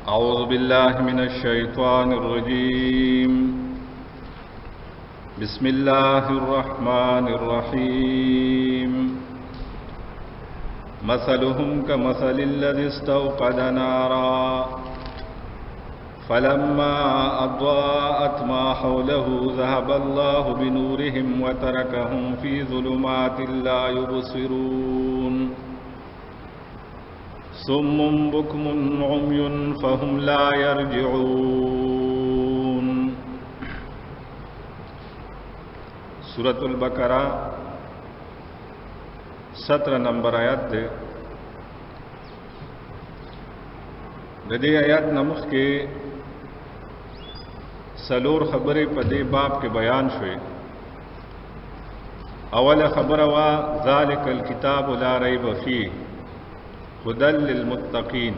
أعوذ بالله من الشيطان الرجيم بسم الله الرحمن الرحيم مثلهم كمثل الذي استوقد نارا فلما أضاءت ما حوله ذهب الله بنورهم وتركهم في ظلمات لا يبصرون صم بكم عمي فهم لا يرجعون. सूरत अल-बकरा 17 नंबर आयत दे दे आयत नमुख के सलोर खबरे पदे बाप के बयान शुए. अवल खबर वा ज़ालिकल किताब ला रैब फीह हुदल लिलमुत्तकीन.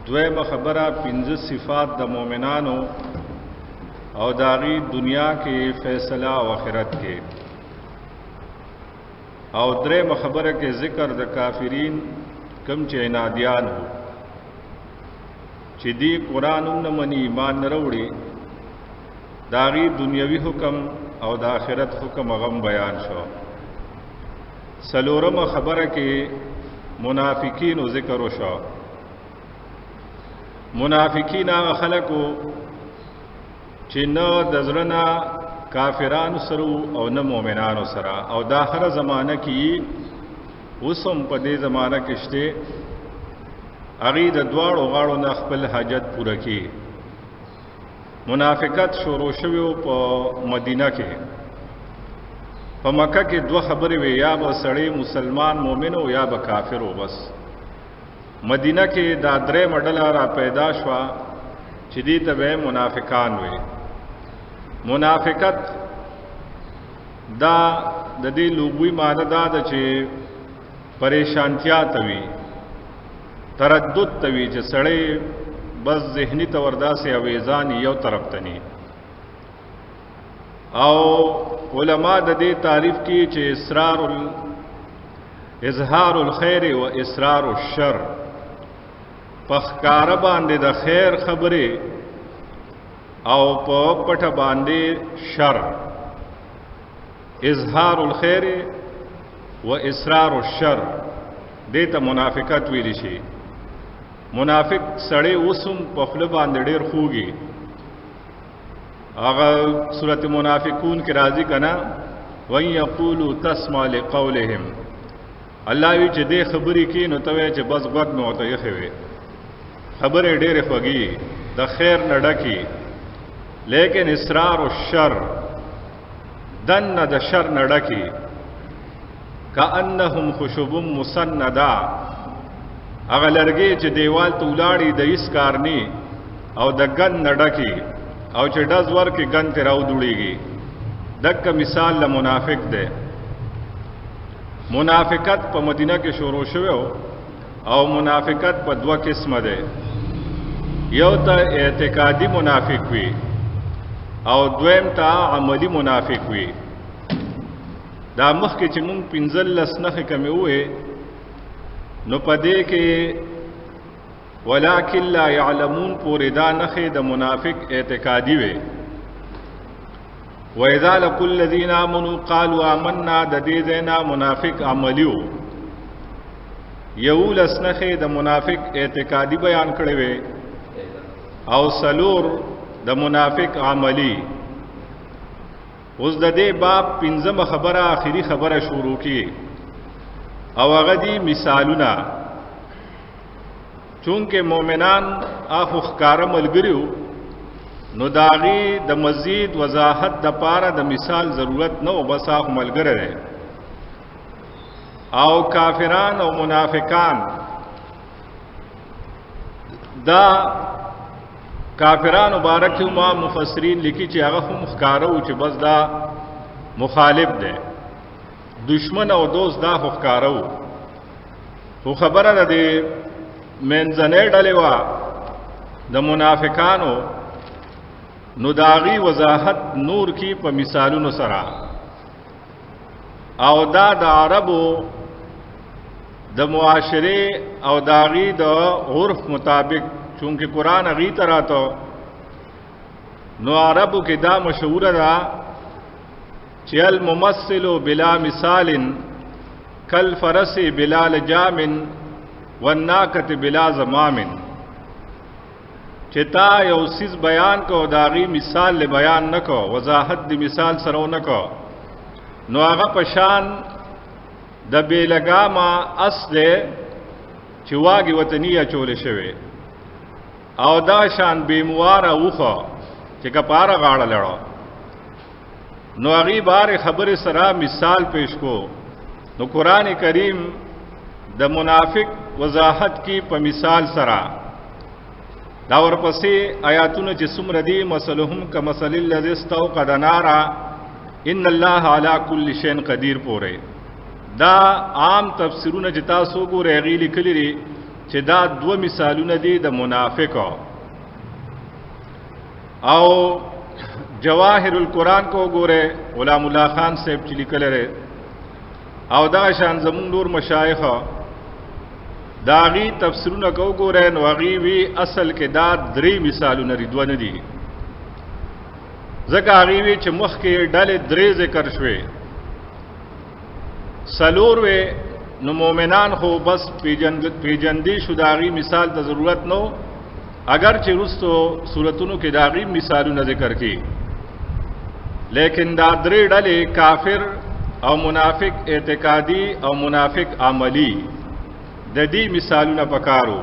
द्वैम खबरा 15 सिफात द मोमिनानो और दागी दुनिया के फैसला व आखिरत के. और द्रेम खबर के जिक्र द काफिरीन कम चैनादियान हो चिदी कुरान न मनी ईमान न रवड़ी दागी दुनियावी हुक्म और द आखिरत हुक्म गम बयान शो. सलोरम खबर के मुनाफिकीन ज़िक्र शो. मुनाफिकीन खलको चिन्ह दजरना काफिरान सरु और न मोमिनान सरा और दाहर ज़माना की उसम पदे ज़माना किश्ते अगीद द्वाड़ उगाड़ो नखबल हाजत पूरा की. मुनाफिकत शोरोशव्यो प मदीना के प मक्का के दो खबर वे या ब सड़े मुसलमान मोमिन हो या ब काफिर हो. बस मदीना के दादरे मडला रा पैदाश हुआ चिदी तबे मुनाफिकान वे. मुनाफिकत दा ददी लुगुई माना दा चे परेशानतिया तवी तरद्दुद तवी चे सड़े बस जहनी तवरदा से अवेजान यो तरफ तनी. आओ उलमा ददे तारीफ की चे इजहारुल खैर व इसरारुल शर. पखकार बांधे द खैर खबरे और पट बांधे शर. इजहारुल खैर व इसरारुल शर देता मुनाफिकत वीलिशी. मुनाफिक सड़े उसम पखल बांधे डेर खूगी. अगर सूरत मुनाफिकून के राजी कना वहीं यक़ूलू तस्मा लिक़ौलिहिम. अल्लाह वी चे दे खबरी की न तवे चे बस गद में होता यखे खबरें डेरे फगी द खैर न डकी. लेकिन इसरार और शर दन न द शर न डकी का अन्नहुम खुशबुम मुसन्नदा. अगर लरगे चे देवाल तुलाड़ी द इस कारनी और द गन न डकी और चे डज वर के गन ते राव दुड़ीगी. दक का मिसाल ल मुनाफिक दे. मुनाफिकत प मदीना के शोरोशवे और मुनाफिकत प दो किस्म दे. यो त एतकादी मुनाफिक हुई और द्वैम ता अमली मुनाफिक हुई. दा मुख के चिमुंग पिंजल लसनख कमे हुए नो पदे के वलाकिन ला यअलमून पूरे दा नखे द मुनाफिक एतकादी वे. व इज़ा लक़ुल लज़ीना आमनू क़ालू आमन्ना द दे देना मुनाफिक अमलियो. यऊ लसनखे द मुनाफिक एतकादी बयान करे वे और सलूर द मुनाफिक आमली. उस दे बाप पिंजम खबर आखिरी खबर शुरू की और अगदी मिसालुना. चूंकि मोमिनान आखुखार मलगरियो नुदागी द मजीद वजाहत द पारा द मिसाल जरूरत न हो बस आख मलगर रहे. आओ काफिरान और मुनाफिकान दा काफिरान मुबारक मा मुफसरीन लिखी चे आगा मुख्कारो चे बस दा मुखालिफ दे दुश्मन और दोस्त दा मुख्कारो वो खबर दे मेंजने डलेवा द मुनाफिकानो नुदागी वजाहत नूर की प मिसालु नुसरा. अवदा द अरबो د معاشره او داغي د عرف مطابق چونکه قرآن اغي تراته نو عربو کې دا مشهور ده چې الممثل بلا مثال کل فرس بلا لجام والناقه بلا زمام، چې تا یو سیز بیان کو داغي مثال له بیان نکو، وضاحت دی مثال سره نکو، نو هغه پشان د بیلګاما اصل چې واګي وطنیه چول شوی او دا شان بیمواره وخه چې کپاره غاړه لړو، نو هغه بار خبره سره مثال پیش کو، نو قران کریم د منافق وضاحت کی په مثال سره دا ورپسې آیاتونه چې څومره دي، مثلهم کمثل الذی استوقد نارا ان الله علی کل شیء قدیر پوره دا عام تفسیرونه چې تاسو ګورئ غیلی کلی دي چې دا دو مثالونه دي د منافق او جواهر القرآن کو ګورئ غلام الله خان صاحب چې لیکل لري او دا شان زمون نور مشایخ داغي تفسیرونه کو ګورئ نو غي وی اصل کې دا درې مثالونه ردوونه دي، ځکه هغه وی چې مخ کې ډلې درې ذکر شوي، سلور وی نو مومنان خو بس پیجندی شو داغي مثال ته ضرورت نو، اگر چې رستو صورتونو کې داغي مثالونه ذکر کی، لیکن دا درې ډلې کافر او منافق اعتقادي او منافق عملی د دې مثالونه پکارو،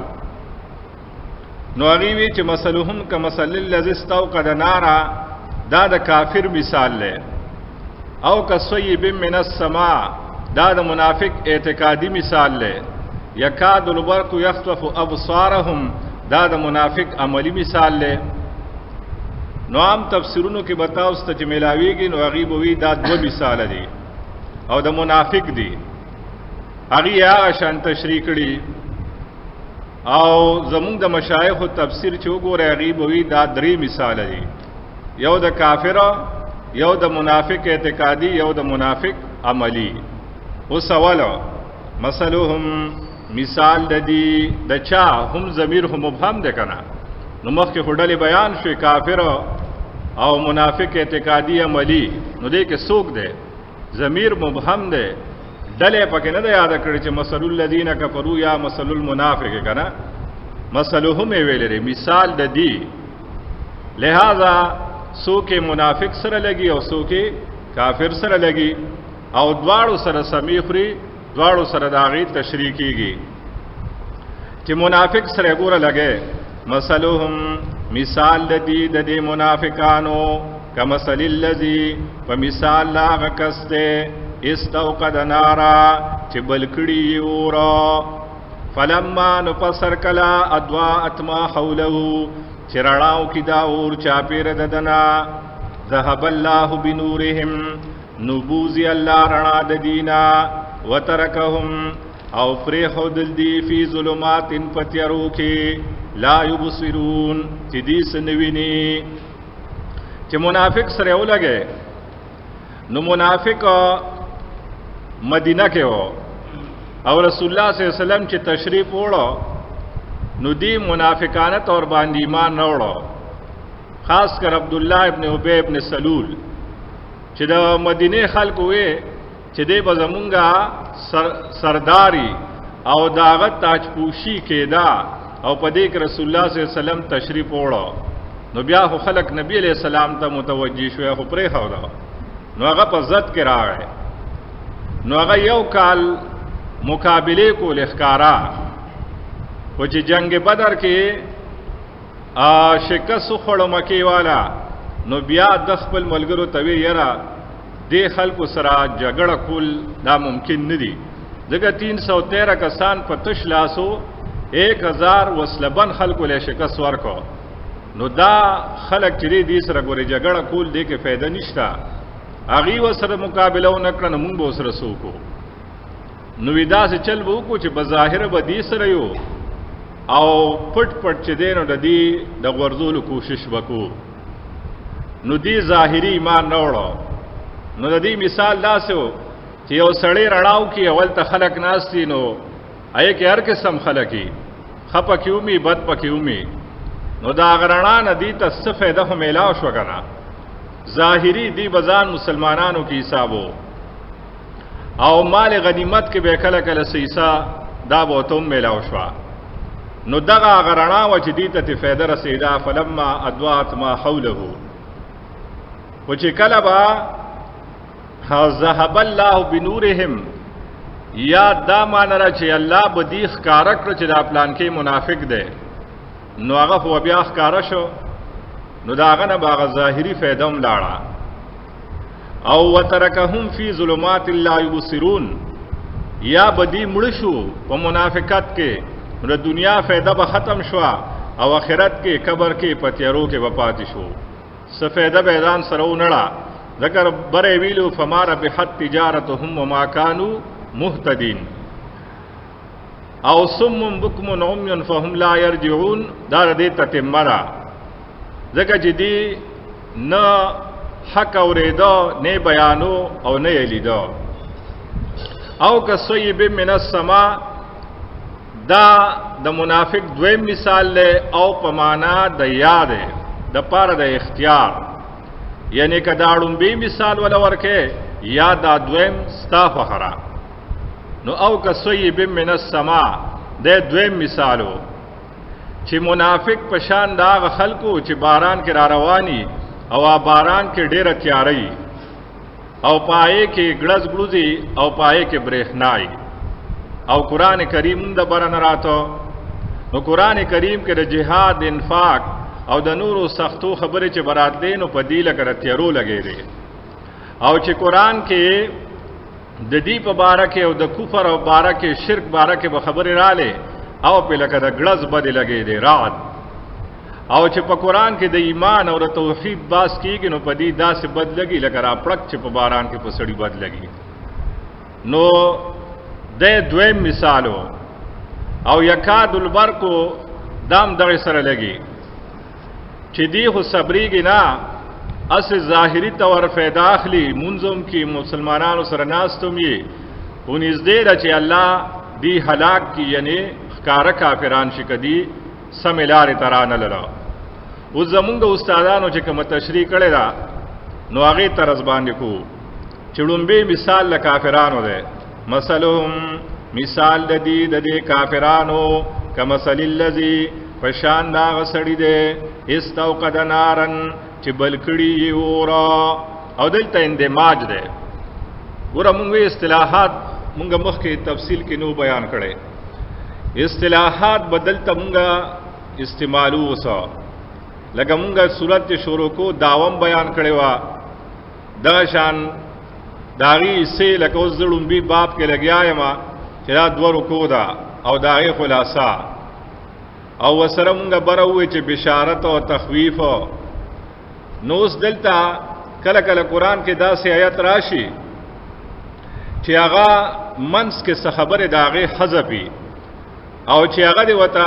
نو هغه وی چې مثلهم کمثل الذی استوقد نارا دا د کافر مثال له، او کصیب من السماء دا د منافق اعتقادي مثال له، یکاد البرق یخطف ابصارهم دا د منافق عملی مثال له، نو عام تفسیرونو کې بتاو ست چې ملاویږي نو هغه بوي دا دو مثال دي او د منافق دي، هغه هغه شان تشریح کړي او زمونږ د مشایخ تفسیر چې وګوره هغه بوي دا درې مثال دي، یو د کافر، یو د منافق اعتقادي، یو د منافق عملی. او سوال مثلهم مثال د دې د چا هم ضمیر هم مبهم ده کنه، نو مخکې هډلې بیان شوی کافر او منافق اعتقادي عملی، نو دې کې څوک ده ضمیر مبهم ده، دلې پکې نه یاد کړی چې مثل الذین کفروا یا مثل المنافق کنه، مثلهم ویل لري مثال د دې، لہذا سوکه منافق سره لګي او سوکه کافر سره لګي او دواړو سره سمیخري، دواړو سره داغي تشریح کیږي چې منافق سره ګوره لګي، مثلهم مثال د دې منافقانو کمثل الذی فمثال لا غکسته استوقد نارا چې بلکړي اورا فلما نفسر کلا ادواء ما حوله چرړاو کی دا اور چاپیر ددنا ذهب الله بنورهم نبوزی الله رڼا د دینا وترکهم او فریح دل دی فی ظلمات پتیرو کی لا یبصرون چې دې سنویني، چې منافق سره ولګي نو منافق مدینه کې وو او رسول الله صلی الله علیه وسلم چې تشریف وړو نو دی منافقانه طور باندې ایمان نه وړو، خاص کر عبد الله ابن ابی ابن سلول چې د مدینه خلکو وې چې دې بزمونګه سرداری او داغت تاجپوشی کېدا او په دې کې رسول الله صلی الله علیه وسلم تشریف وړو، نو بیا خو خلک نبی علیہ السلام ته متوجی شوی، خو پرې خو دا نو هغه په ضد کې راغی، نو هغه یو کال مقابله کو لخکارا او چې جنگ بدر کې شکست خړو مکی والا، نو بیا د خپل ملګرو توی یرا دې خلکو سره جګړه کول دا ممکن نه دي، ځکه 313 کسان په تش لاسو 1000 وسلبن خلکو له شکست ورکو، نو دا خلک چې دې سره ګوري جګړه کول دې کې فائدہ نشته، اغي وسره مقابله ونکړه نو موږ به سره سوکو، نو ودا سے چل وو کو چې بظاهر به دې سره یو او پټ پټ چې دینو د دې د ورزولو کوشش وکړو، نو دې ظاهری ایمان نه وړو، نو د دې مثال داسو چې یو سړی رڼاو کې اول ته خلک ناشتي، نو اے کې هر قسم خلقی خپه کیومی بد پکیومی نو دا غرنا ندی ته څه فائدہ هم ملاو شو کنه ظاهری دی بزان مسلمانانو کی حسابو او مال غنیمت کې به کله کله سیسا دا بوتم ملاو شو نو دغه غرنا و چې دی ته فائدہ رسیدا فلما ادوات ما حوله و چې کله با ذهب الله بنورهم یا دا مانره چې الله بدیخ کارک چې دا پلان کې منافق دی نو هغه خو بیا ښکارا شو نو دا هغه نه باغ ظاهری فائدہ هم لاړه او وترکهم فی ظلمات لا یبصرون یا بدی مړ شو په منافقت کې نو دنیا فائدہ به ختم شو او آخرت کې قبر کې پتیرو کې وپات شو څه فائدہ به ځان سره ونړه ذکر بر ویلو فمار بحت تجارتهم وما كانوا مهتدين او صم بكم عمي فهم لا يرجعون دا دې تتمرا ځکه چې دی نه حق اوریدو نه بیانو او نه یلیدو او کصیب من السما دا د منافق دویم مثال له او پمانا د یاد د پاره د اختیار یعنی کداړم به مثال ولا ورکه یا دا دویم ستا فخرا نو او کصیب من السما د دویم مثالو چې منافق پشان دا خلکو چې باران کې را رواني او باران کې ډېر تیاری او پائے کې ګړز ګړوزي او پائے کې برېښناي او قران کریم د برن راتو نو قران کریم کې د جهاد انفاق او د نورو سختو خبره چې برات دین او پدیله کړه تیرو لګې دي او چې قران کې د دې په باره کې او د کفر او باره کې شرک باره کې به خبره رااله او په لکه د ګړز بد لګې دي رات او چې په قران کې د ایمان او د توحید باس کیږي نو پدی داسې بد لګي لکه را پړک چې په باران کې په سړی بد لګي نو د دویم مثالو او یکاد البرقو دام دغه سره لګي چې دی خو صبرېږي نه اس ظاهری تور فائدہ اخلي منظم کې مسلمانانو سره ناستم یې ونیز دې چې الله دی هلاک کی یعنی ښکارا کافران شکدي سملار ترانه لرا او زمونږ استادانو چې کوم تشریح کړي دا نو هغه طرز باندې کو چړومبه مثال ل کافرانو ده مثلهم مثال د دې کافرانو کمثل الذی پشان دا غسړی ده استوقد نارن چې بلکړی اورا او دلته اندماج ده ګوره موږ اصطلاحات موږ مخکې تفصیل کې نو بیان کړي اصطلاحات بدلته موږ استعمالو وسه لکه موږ صورت شروع کو داوم بیان کړي وا دا شان داغي سه لکه وزړم بي باب کې لګیا یم چې دا دوه رکو دا او داغي خلاصہ او وسره موږ بروي چې بشارت او تخویف نو اس دلته کله کله قران کې داسې آیت راشي چې هغه منس کې څه خبره داغي حذفي او چې هغه دی وته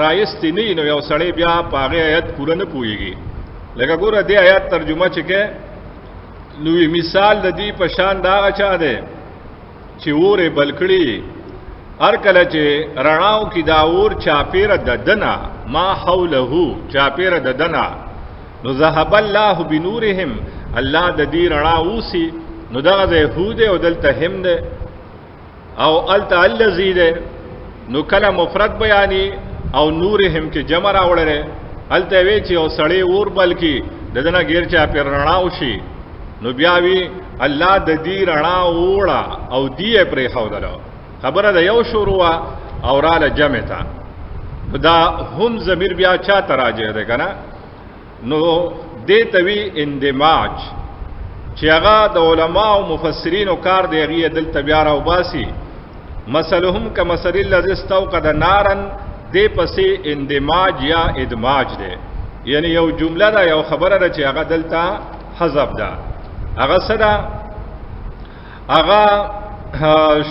رایستی نه نو یو سړی بیا پاغه آیت پوره نه پويږي لکه ګوره دې آیت ترجمه چکه نوې مثال د دې په شان دا چا ده چې وره بلکړي هر کله چې رڼاو کې دا اور چاپیره د دنا ما حوله چاپیره د دنا نو ذهب الله بنورهم الله د دې رڼا اوسي نو دغه يهود او دلته هم ده او الت الذی ده نو کله مفرد بیانی او نورهم کې جمع راوړل الته وی چې او سړی اور بلکی ددنه غیر چا پر رڼا وشي نو بیا وی الله د دې رڼا وړه او دی پرې خودلو خبره ده یو شروع او رااله جمع تا دا هم ضمیر بیا چا تراجه ده کنه نو دې توی اندماج چې هغه د علما او مفسرین او کار دی غي دلته بیا راو باسي مثلهم کمثل الذی استوقد نارا دې پسې اندماج یا ادماج ده یعنی یو جمله ده یو خبره ده چې هغه دلته حذف ده هغه صدا هغه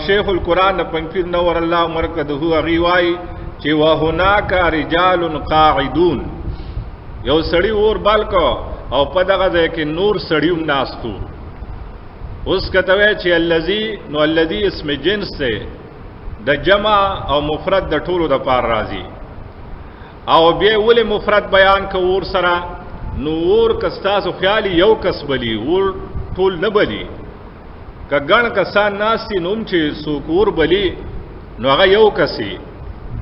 شیخ القرآن پنځیر نور الله مرکزه هغه وای چې وهناک رجال قاعدون یو سړی اور بالکو او په دغه ځای کې نور سړیوم ناستو اوس کته چې الذی نو الذی اسم جنس سے د جمع او مفرد د ټولو د پار راځي. او بیا ولې مفرد بیان کو ور سره؟ نو ور کستاسو خیالي یو کس بلی، ور ټول نه بلی. که ګڼ کسان ناسي نوم چې سوکور بلی نو هغه یو کسي،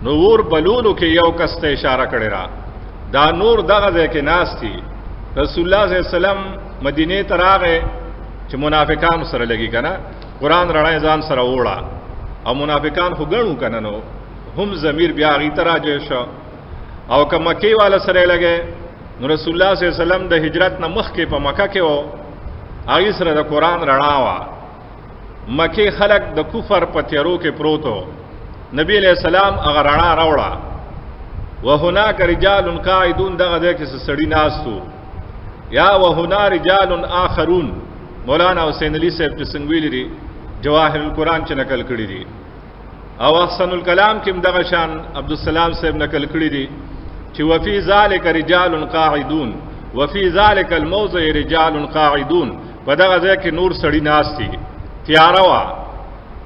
نو ور بلولو کې یو کس ته اشاره کړی را. دا نور دغه ځای کې ناستی. رسول الله صلی الله علیه وسلم مدینه ته راغی چې منافقان سره لګي کنه، قرآن رڼا ځان سره وړه او منافقان خو ګڼو کنه، نو هم ضمیر بیا غی ته راځي شو. او که مکی والا سره لګي نو رسول الله صلی الله علیه وسلم د هجرت نه مخکې په مکه کې وو، هغه سره د قرآن رڼا وا. مکی خلق د کفر په تیارو کې پروتو، نبی علیہ السلام هغه رڼا راوړه. وهناک رجال قاعدون، دغه ځای کې سړی ناستو. یا وهنا رجال آخرون، مولانا حسین علی صاحب چې څنګه ویلي دي جواهر القرآن چې نقل کړی دي، او احسن الکلام کې دغه شان عبدالسلام صاحب نقل کړی دي چې وفي ذلک رجال قاعدون وفي ذلک الموضع رجال قاعدون. په دغه ځای کې نور سړی ناستی، تیاره وا.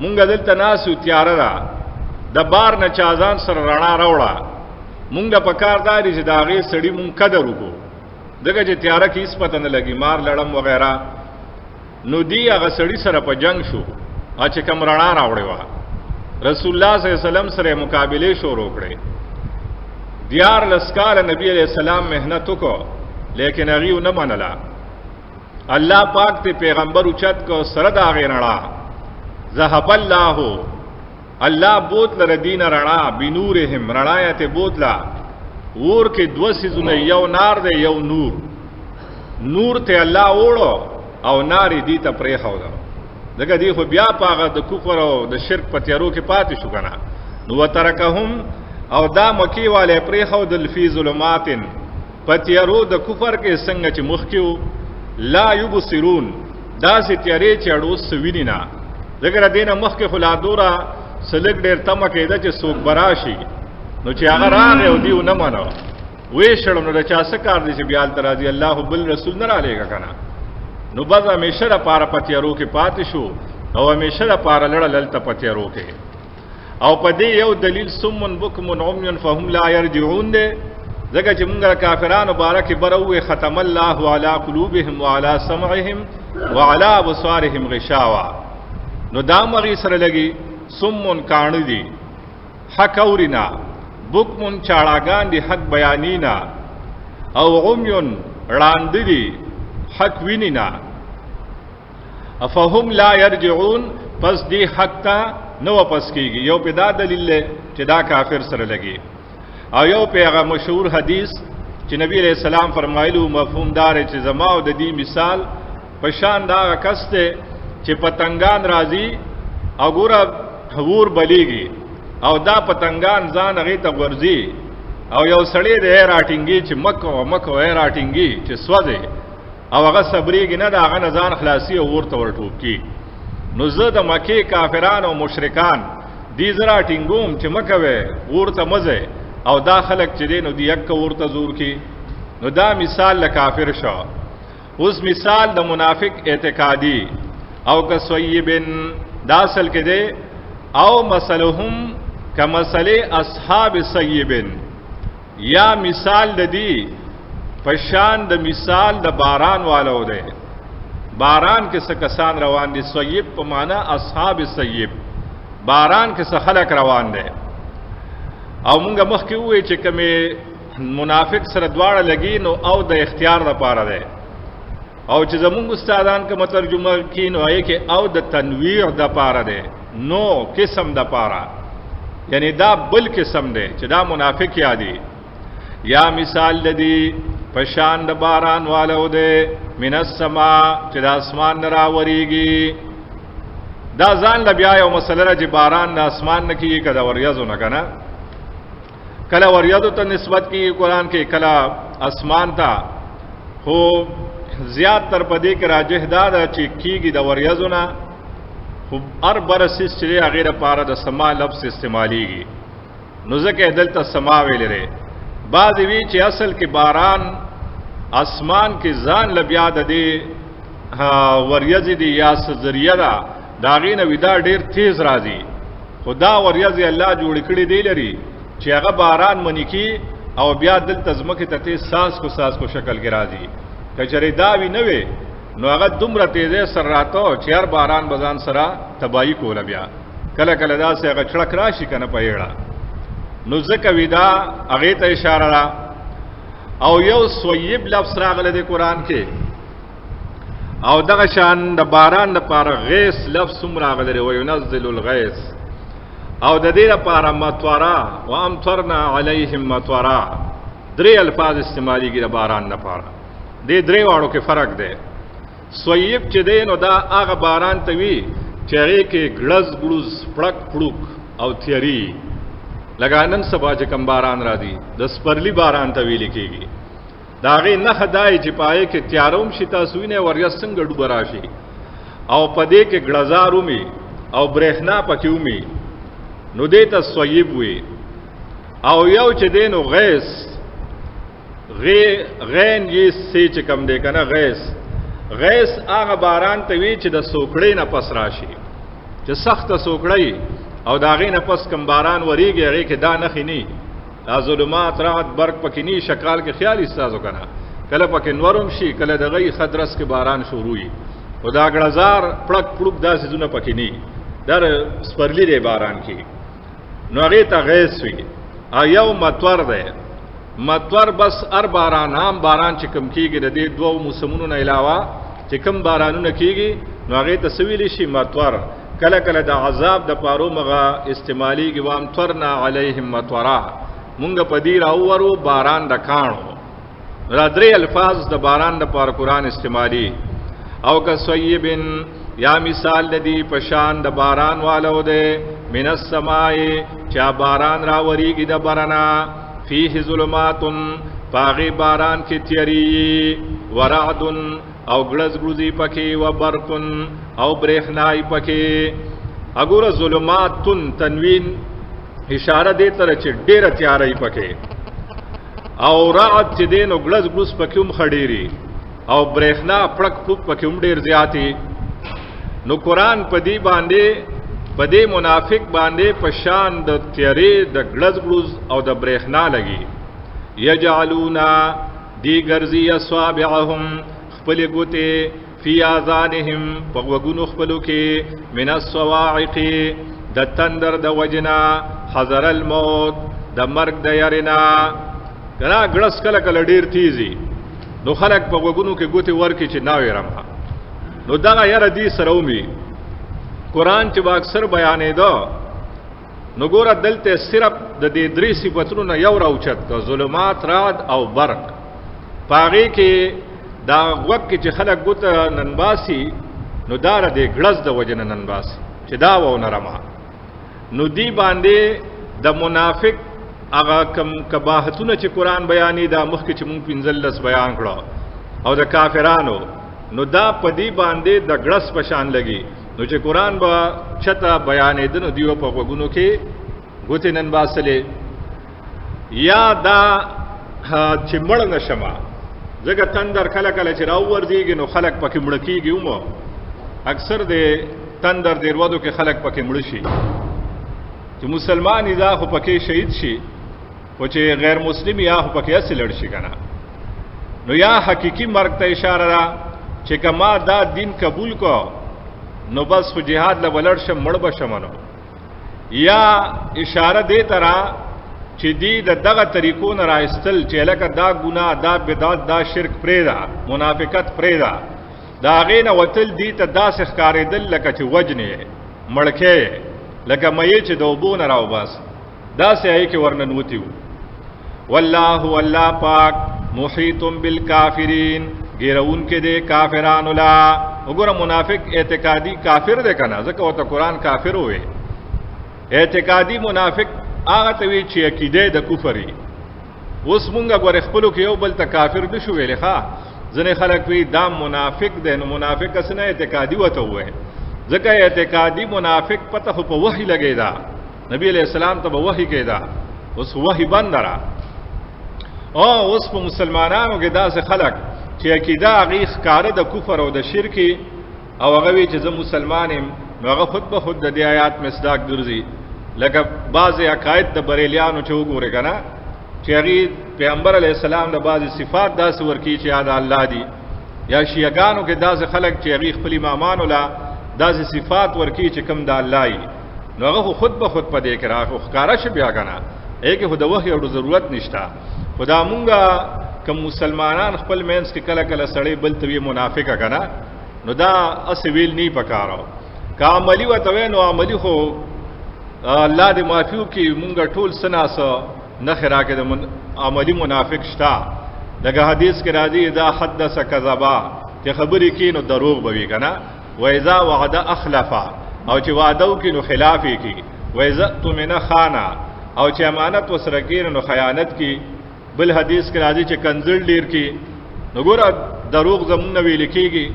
مونږ دلته ناسو، تیاره ده، د بار نه چازان سره رڼا راوړه. مونږ په کار داري چې د هغې سړي مونږ قدر وکړو، ځکه چې تیاره کې هېڅ پته نه لګي، مار لړم وغیره. نو دی هغه سړي سره په جنگ شو، چې کوم رڼا راوړې وه. رسول الله صلی الله علیه وسلم سره مقابلې شروع کړې. 14 کاله نبی علیہ السلام محنت وکړو، لیکن هغې ونه منله. الله پاک ته پیغمبر اوچت کو سره د هغې رڼا. ذهب الله، الله بوتله دین رڼا، بنورهم، رڼا یې ته بوتله. ور کې دوه سیزونه، یو نار دی یو نور. نور ته الله وړو او نار دی ته پرېښوده، ځکه دی خو بیا په هغه د کفر او د شرک په تیارو کې پاتې شو که نه. نو وترکهم، او دا مکې والی پرېښودل فی ظلمات، په تیارو د کفر کې څنګه چې مخکې وو. لا یبصرون، داسې تیارې چې اړوس څه ویني نه، ځکه د دې نه مخکې خو لا دوره څه لږ ډېر تمه کېده چې څوک به راشي. نو چې هغه راغی او دی ونه منو، ویې شړم، نو د چا څه کار دی چې بیا هلته راځي؟ الله خو بل رسول نه رالیږه که نه. نو بس همیشه دپاره په تیارو کې پاتې شو، او همیشه دپاره لړل هلته په تیارو کې. او په دې یو دلیل صم بکم عمی فهم لا یرجعون دی، ځکه چې مونږ د کافرانو باره کې بره ووې ختم الله علی قلوبهم وعلى سمعهم وعلى ابصارهم غشاوه. نو دا مغې سره لګي. صم کاڼه دي، حق اورینا. بکم چاړاګان دي، حق بیانینا. او عمیون ړاند دي، حق وینینا. افهم لا یرجعون، پس دی حق تا نو واپس کیږي. یو په دا دلیل له چې دا کافر سره لګي، او یو په هغه مشهور حدیث چې نبی علیہ السلام فرمایلو مفهوم دار چې زما او د دې مثال په شان دا کس ته چې پتنګان راځي او ګوره ور بلیږي، او دا پتنګان ځان هغې ته غورځي، او یو سړی د راټینګي چې مکو مکو راټینګي چې سوځي، او هغه صبرېږي نه، د هغه نه ځان خلاصي او ورته ورټوپ کی. نو زه د مکې کافران او مشرکان دې زه راټینګوم چې مه کوئ، ورته مزئ، او دا خلک چې دی نو د یک ورته زور کی. نو دا مثال له کافر شو. اوس مثال د منافق اعتقادي او که صیبن، دا اصل کې دی او مثلهم کمثل اصحاب صیبن، یا مثال د دی پشان د مثال د باران والو دی. باران کې څه کسان روان دي، صیب په معنا اصحاب صیب، باران کې څه خلک روان دي. او مونږه مخکې ووایو چې کومې منافق سره دواړه لګي نو او د اختیار لپاره دی، او چې زمونږ استادان کومه ترجمه کړي نو هغې کې او د تنویع دپاره دی، نو قسم دپاره، یعنی دا بل قسم دی چې دا منافق یادي. یا مثال لدی پشان د باران والو دی، من السما چې د اسمان نه راوریږي. دا ځان له بیا یو مسله ده چې باران د اسمان نه کېږي که د وریځو نه، که نه؟ کله وریځو ته نسبت کېږي قرآن کې، کله اسمان ته، خو زیات تر په دې کې راجح دا ده چې کېږي د وریځو نه. خو هر بره څیز چې دی هغې دپاره د سما لفظ استعمالیږي، نو ځکه یې دلته سما ویلی دی. بعضې وی چې اصل کې باران اسمان کې ځان له بیا د دې وریځې دي یا څه ذریعه ده، د هغې نه وي دا ډېر تیز راځي، خدا وریځ الله جوړ کړی دی لري چې هغه باران منی کی او بیا دلته ځمکې ته ساس کو شکل کې راځي. کچری دا وی نه وي نو هغه دومره تیزه سر راته چې هر باران بزان سره تباہی کوله. بیا کله کله دا سه هغه چړک راشي کنه پیړه نو ځکه ودا هغه ته اشاره را. او یو سویب لفظ راغله د قران کې او دغه شان د باران لپاره غیث لفظ هم راغله او ينزل الغیث او د دې لپاره مطورا وامطرنا علیهم مطورا. درې الفاظ استعماليږي د باران لپاره. دې درې واړو کې فرق دی. سویب چې دی نو دا هغه باران ته وی چې هغه کې ګړز ګړوز پړک پړوک او تیری لګانن سبا چې کم باران را دي د سپرلی باران ته ویل کېږي. دا غي نه خدای چې پای کې تیاروم شتا سوینه وریا څنګه ډوب راشي او پدې کې ګړزارومي او برېښنا پکېومي نو دې ته سویب وي. او یو چې دینو غیث غین یې سې چې کم دی کنه غیث هغه باران ته وی چې د سوکړې نه پس راشي چې سخت سوکړې او دا غي نه پس کم باران وریږي هغه کې دا نخې نه ظلمات رات برق پکې نه شکال کې خیال استازو کنه کله پکې نورم شي کله د غي خضرس کې باران شروع وي او دا ګړزار پړک پړک داسې زونه پکې نه در سپرلی دی باران کې نو هغه ته غیث وي. یو مطور دی. مطور بس ار باران عام باران چې کم کیږي د دې دوه موسمونو نه علاوه چې کم بارانونه کیږي نو هغه ته سویل شي مطور. کله کله د عذاب د پارو مغه استعماليږي وام ترنا علیهم مطورا مونږ په دې راوورو باران د کانو. را درې الفاظ د باران د پار قران استعمالي. او که سویبن یا مثال د دې پشان د باران والو ده من السماء چا باران راوریږي د برنا فيه ظلمات باغی باران کی تیری ورعد او گلز گلزی پکی و برقن او بریخنائی پکی. اگر ظلمات تنوین اشاره دیتا رہا چه دیر تیاری پکی او رعد چه دین او گلز گلز پکیم خڑیری او بریخنا پڑک پڑک پکیم دیر زیادی. نو قرآن پا دی باندے پا دی منافق باندے پشان د تیری د گلز گلز او د بریخنا لگی. یجعلونا دی گرزی اصابعهم خپل گوتے فی آذانهم پغوگونو خپلو کے من الصواعق د تندر د وجنا حذر الموت د مرگ د یارنا. کنا گلس کل کل دیر تیزی نو خلق پغوگونو کے گوتے ورکی چی ناوی رمها نو دغه یاره دی سرومی. قرآن چې با اکثر بیانې ده نو ګوره دلته صرف د دې درې صفاتونو نه یو راوچت که ظلمات رعد او برق. پاغې کې دا وخت کې چې خلک ګوته ننباسي نو دار دې ګړز د وجنه ننباسي چې دا و نرما. نو دی باندې د منافق هغه کم کباحتونه چې قرآن بیانې دا مخکې چې مونږ 15 بیان کړو او د کافرانو نو دا پدی باندې د ګړس پشان لګي. نو چې قرآن با چتا بیانې دنو دیو په وګونو کې ګوتې نن باسلې یا دا چې مړ نشما ځکه تندر کله کله چې راو ورځيږي نو خلک پکې مړ کیږي. ومو اکثر د تندر د ورودو کې خلک پکې مړ شي چې مسلمان اذا خو پکې شهید شي او چې غیر مسلم یا خو پکې اصل لړ شي کنه. نو یا حقيقي مرګ ته اشاره ده چې کما دا دین قبول کو نو بس خو جهاد له ولړ شم مړ بشمنو. یا اشاره دی ترا چې دی دغه طریقو نه راستل چې لکه دا ګناه دا بدعت دا شرک پرېدا منافقت پرېدا دا غینه وتل دی ته داسې ښکارېدل لکه چې وجنه مړکه لکه مې چې دوبو نه راو بس داسې هي کې ورننوتیو. والله والله پاک محیط بالکافرین ګیرون کې دے کافرانو لا. وګوره منافق اعتقادي کافر دی کنه ځکه او ته قرآن کافر وې. اعتقادي منافق هغه ته وی چې عقیده د کفرې. اوس مونږه ګوره خپلو کې یو بل ته کافر نشو ویلې ښا ځنې خلک وی دا منافق دی. نو منافق اسنه اعتقادي وته وې ځکه اعتقادي منافق پته په وحی لګیدا نبی علیہ السلام ته به وحی کېدا اوس وحی بند را. او اوس په مسلمانانو کې داسې خلک چې عقیده هغه ښکاره د کفر او د شرک او هغه وی چې زه مسلمان یم نو هغه خود به خود د دې آیات مصداق ګرځي لکه بعض عقاید د بریلیانو چې وګوره کنه چې هغه پیغمبر علی السلام د بعض صفات داسې ورکی چې یاد الله دي، یا شیعاګانو کې داسې خلک چې هغه خپل امامانو لا داسې صفات ورکی چې کم د الله ای، نو هغه خود به خود په دې کې راغو ښکارا شي بیا کنه ایګه خو د وحی او ضرورت نشتا. خدا مونږه کوم مسلمانان خپل مینس کې کله کله سړی بل توی منافقه کنه، نو دا اس ویل نه پکارو کا عملی وته نو عملی خو الله دې معافیو کې مونږه ټول سناسه نه خرا کې د عملی منافق شتا. لکه حدیث کې راځي اذا حدث کذبا چې خبرې کې نو دروغ بوي کنه، و اذا وعد اخلف او چې وعده کې نو خلاف کې، و اذا تمنه خانه او چې امانت وسره کې نو خیانت کې. بل حدیث کې راځي چې کنزل ډیر کې نو ګوره دروغ زمون ویل کېږي.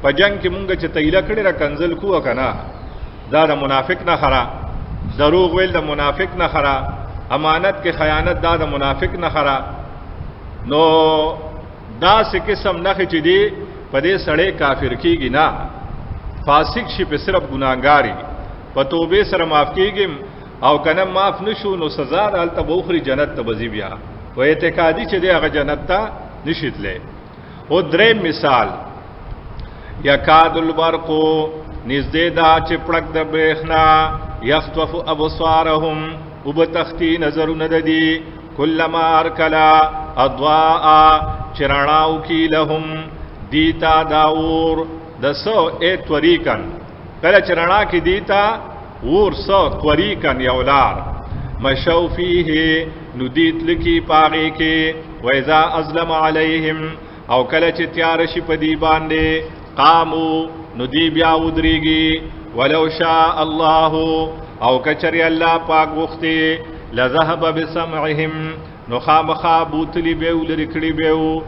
په جنگ کې مونږ چې تیله کړی را کنزل کوه کنه، دا د منافق نه خرا، دروغ ویل د منافق نه خرا، امانت کې خیانت دا د منافق نه خرا. نو دا سه قسم نه چې دی په دې سړی کافر کیږي نه، فاسق شي په صرف ګناګاری په توبه سره معاف کیږي، او کنه معاف نشو نو سزا دالته بوخري جنت ته بزی بیا و اعتقادي چې دی هغه جنت ته نشیتله. او درې مثال یکاد البرق نزدې دا چې پړک د برېښنا یخطف ابصارهم وبتختی نظرونه ددی کلما ارکلا اضواء چرණاو کی لهم دیتا داور دسو ای طریقن کله چرණا کی دیتا ور سو طریقن یولار مشو فیه ندیت لکی پاغی کی ویزا ازلم علیہم او کله چې تیار شي په دی باندې قامو ندی بیا ودریږي ولو شاء الله او کچری الله پاک وختي لذهب بسمعهم نو خامخا بوتلی بیو لرکړي بیو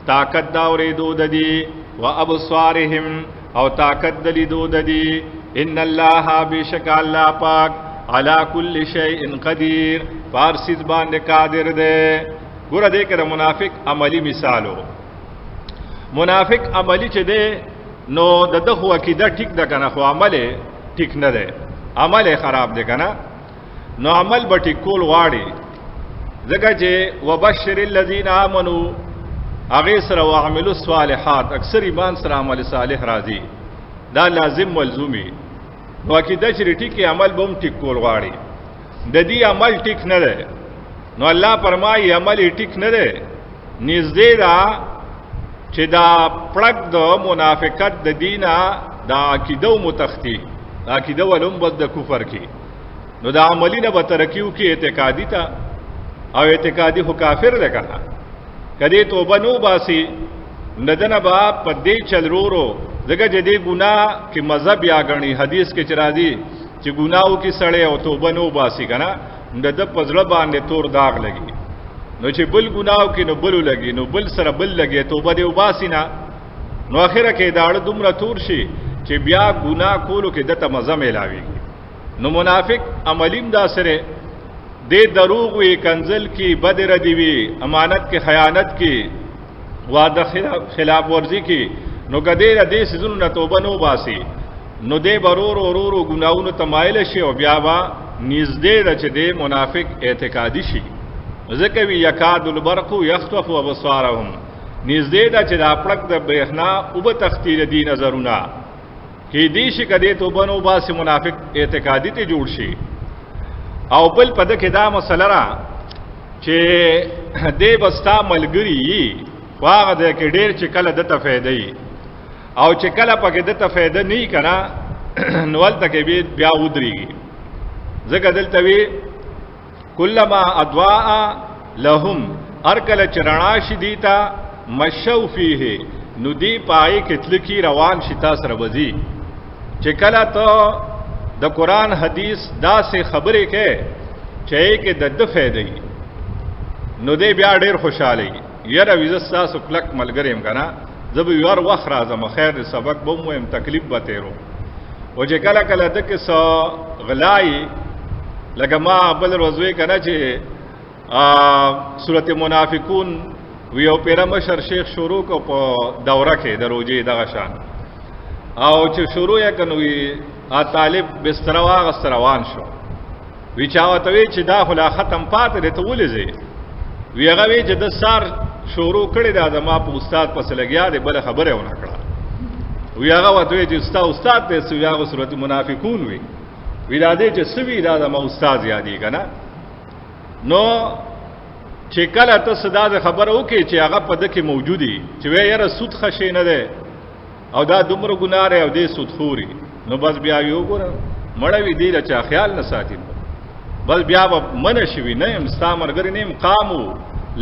طاقت دا اوریدو ددی و ابصارهم او طاقت دلی دو ددی ان الله بشک الله پاک علی کل شیء قدیر فارسیز باندې قادر ده. ګوره دې کړه منافق عملی مثالو، منافق عملی چې ده نو دغه خو عقیده ټیک ده کنه، خو عمل ټیک نه ده، عمل خراب ده کنه. نو عمل به ټیک کول واړي ځکه چې وبشر الذین آمنوا هغه سره وعملوا الصالحات اکثر ایمان سره عمل صالح راځي، دا لازم ملزومی. نو عقیده چې ټیک عمل به هم ټیک کول واړي، د دې عمل ټیک نه ده. نو الله فرمایي عمل ټیک نه ده، نږدې دا چې دا پړک د منافقت د دینه دا عقیده متختی، عقیده ولوم بد د کفر کی. نو دا عملی نه به ترکیو کی اعتقادی تا، او اعتقادی خو کافر ده کنه. کدی توبه نو باسی ندنه با په دې چلرورو دغه جدي ګناه کې مذهب یا غني حدیث کې چرادي چې ګناو کې سړی او توبه نو باسی کنه د پزړه باندې تور داغ لګي. نو چې بل ګناو کې نو بل لګي، نو بل سره بل لګي، توبه دی وباسي نه، نو اخره کې داړه دومره تور شي چې بیا ګناه کولو کې دته مزه ملاويږي. نو منافق عملیم دا سره دې دروغ وی کنزل کی بدر دی وی امانت کې خیانت کی وعده خلاف ورزی کی، نو کدی دې سيزونو نه توبه نو باسي نو دې برور اورور ګناونو تمایل شي او بیا با نږدې چې دې منافق اعتقادي شي. ځکه وی یکاد البرق یخطف ابصارهم نږدې دا چې دا پړک د برېښنا او به تختیر دي نظرونه کې دې شي کدی توبه نو باسي منافق اعتقادي ته جوړ شي. او بل پد کې دا مسله را چې دې بستا ملګری واغه د کې ډېر چې کله دته فائدې او چې کله پکې دته فائدې نه کنا نوول تک بیا ودرېږي. ځکه دلته وی کلما اضواء لهم ارکل چرنا شدیتا مشو فيه ندی پای کتل کی روان شتا سره وزي چې کله ته د قران حدیث دا سه خبرې کې چې کې د فائدې نو دې بیا ډېر خوشاله یره ویزستا سو کلک ملګریم کنه زب یور وخت راځم خیر سبق به مهم تکلیف به تیرو او چې کله کله د کې سو غلای لکه ما بل روزوي کنه چې سورته منافقون ویو پیرمشر شیخ شروع کو په دوره کې د روزي دغه شان او چې شروع یې کنوي طالب بستر واغ روان شو وی چاوتوی چې دا خلا ختم پاتې دی ته ولې ځې وی هغه وی چې د سار شروع کړی دا زما په استاد پس لګیا دی بل خبره ونه کړه وی هغه وتوی چې استاد ته سوی هغه سورۃ منافقون وی دا دې چې سوی دا زما استاد یادی کنه نو چې کله ته صدا د خبره وکي چې هغه په دکې موجودي چې وی یاره سود خشې نه ده او دا دومره ګناره او دې سود خوري نو بس بیا یو ګور مړوي دی چې خیال نه ساتي بل بیا من شوی نه امستا مرګري نه قامو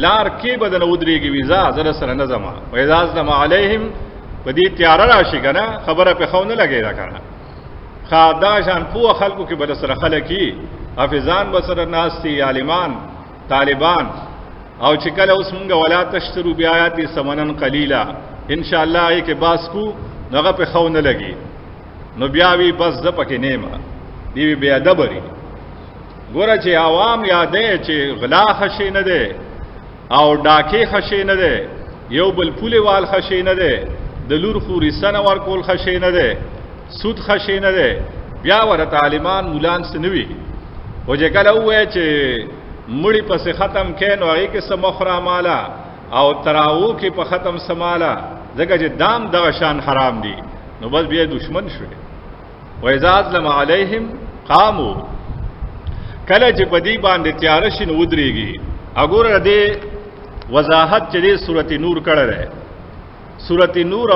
لار کې بدن ودرېږي ویزا زره سره نظم و اذا زم علیهم بدی تیار راشي کنه خبره په خونه لګی را کنه خادا شان پو خلکو کې بل سره خلکی حافظان بسره ناستی عالمان طالبان او چې کله اوس مونږه ولا تشترو بیاات ثمنن قلیلا ان شاء الله یې کې باس کو نغه په خونه لګي نو بیا وی بس د پکې نیمه دی بیا دبري ګوره چې عوام یادې چې غلا خشي نه ده او ډاکې خشي نه ده یو بل پوله وال خشي نه ده د لور خوري سنه ور کول خشي نه ده سود خشي نه ده بیا ور تعلیمان مولان سنوي او چې کله وې چې مړی پس ختم کین او هغه کې سمخرا مالا او تراو کې په ختم سمالا ځکه چې دام دغه شان حرام دي نو بس بیا دشمن شوه و اذا ظلم علیهم قاموا کله چې بدی باندې تیار شي نو ودرېږي وګوره دې وضاحت چې دې سورۃ نور کړه ده سورۃ نور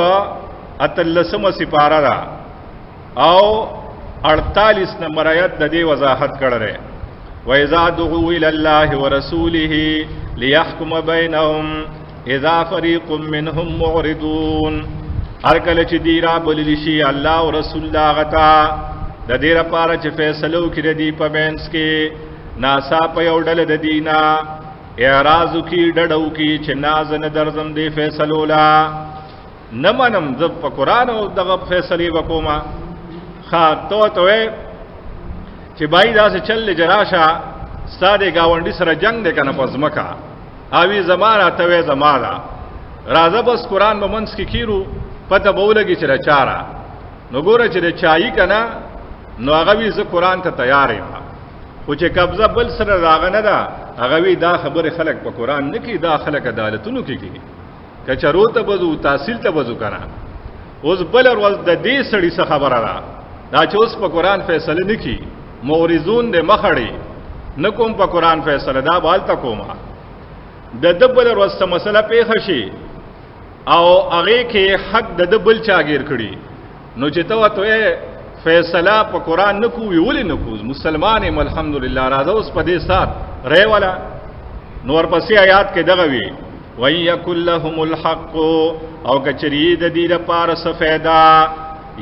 اتلسمه سپاره ده او 48 نمبر آیت د دې وضاحت کړه ده وَإِذَا دُعُوا إِلَى اللَّهِ وَرَسُولِهِ لِيَحْكُمَ بَيْنَهُمْ إِذَا فَرِيقٌ مِّنْهُمْ مُعْرِضُونَ هر کله چې دی را بللی شي الله او رسول الله غتا د دې لپاره چې فیصلو کړي دی په بینس کې ناسا په یو ډل د دینا اعراض کی ډډو کی چې نازن درزم دی فیصلو لا نمنم ذ په قران او دغه فیصله وکوما خاطو ته چې بای دا سے چل جراشه ساده گاونډي سره جنگ دې کنه پزمکا اوی زمانہ ته زمانہ راځه بس قران په منځ کې کیرو پته بولګي چې رچارا نو ګوره چې چای کنه نو هغه وی زه قران ته تیار یم خو چې قبضه بل سره راغ نه ده هغه وی دا خبره خلق په قران نه کی دا خلق عدالتونو کې کی کچرو ته بزو تحصیل ته بزو کنه اوس بل ورځ د دې سړی څخه خبره را دا چې اوس په قران فیصله نه کی مورزون دې مخړی نکوم په قران فیصله دا بالته کومه د دبل ورسته مسله پیښه شي او هغه کې حق د دبل چاګیر کړي نو چې ته فیصله په قران نه کوی ولې نه کوز مسلمان الحمدلله راځه اوس په دې سات رې والا نور پسې آیات کې دغه وی وَيَكُلْ لَهُمُ الْحَقُّ او کچری د دې لپاره سفیدا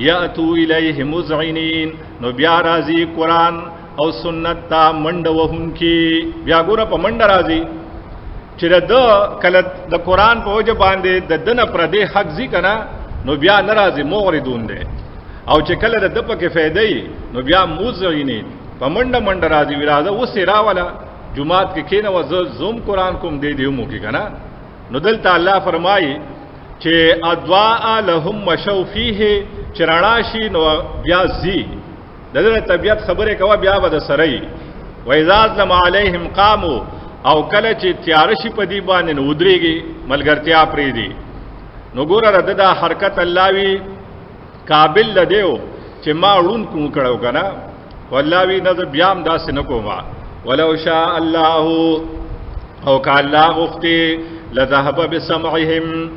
یاتو الیه مذعنین نو بیا راځي قران او سنت تا منډ وهم کی بیا ګوره په منډ راځي چې د کله د قران په وجه باندې د دنه پر دې حق ځي کنه نو بیا ناراضي مغردون دي او چې کله د پکې فائدې نو بیا مذعنین په منډ منډ راځي وراځه وسې راولا جمعات کې کینه و زوم قران کوم دې دیومو کې کنه نو دلته الله فرمایي چې ادواء لهم مشو فيه چراناشی نو بیا زی دغه طبیعت خبره کوا بیا به سره و اذا ظلم علیهم قاموا او کله چې تیار شي په دی باندې نو ودرېږي ملګرتیا پرې دی نو ګوره ردا حرکت الله وی قابل لدیو چې ما ړون کو کړو کنه والله وی نظر بیام داس نه کوما ولو شاء الله او کاله غفتی لذهب بسمعهم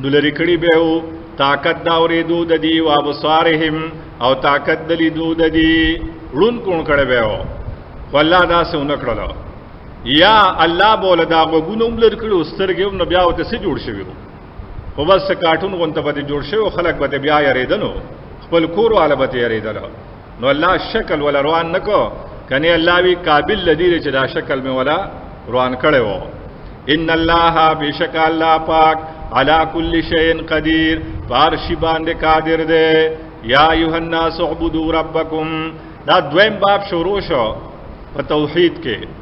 دلری کړي به طاقت دا اوریدو د دی او ابصارهم او طاقت دلی دو د دی ړون کون کړه به والله دا څونه کړلو یا الله بوله دا غوګونم لر کړو سترګم نو بیا وته سي جوړ شوی خو بس کارټون غونته به جوړ شوی خلک به بیا یریدنو خپل کور والا به یریدل نو الله شکل ولا روان نکو کني الله وی قابل لدی چې دا شکل می ولا روان کړو ان الله بشک الله پاک علا کل شیء قدیر فارشی باندې قادر دی یا ایها الناس اعبدوا ربکم دا دویم باب شروع شو په توحید کې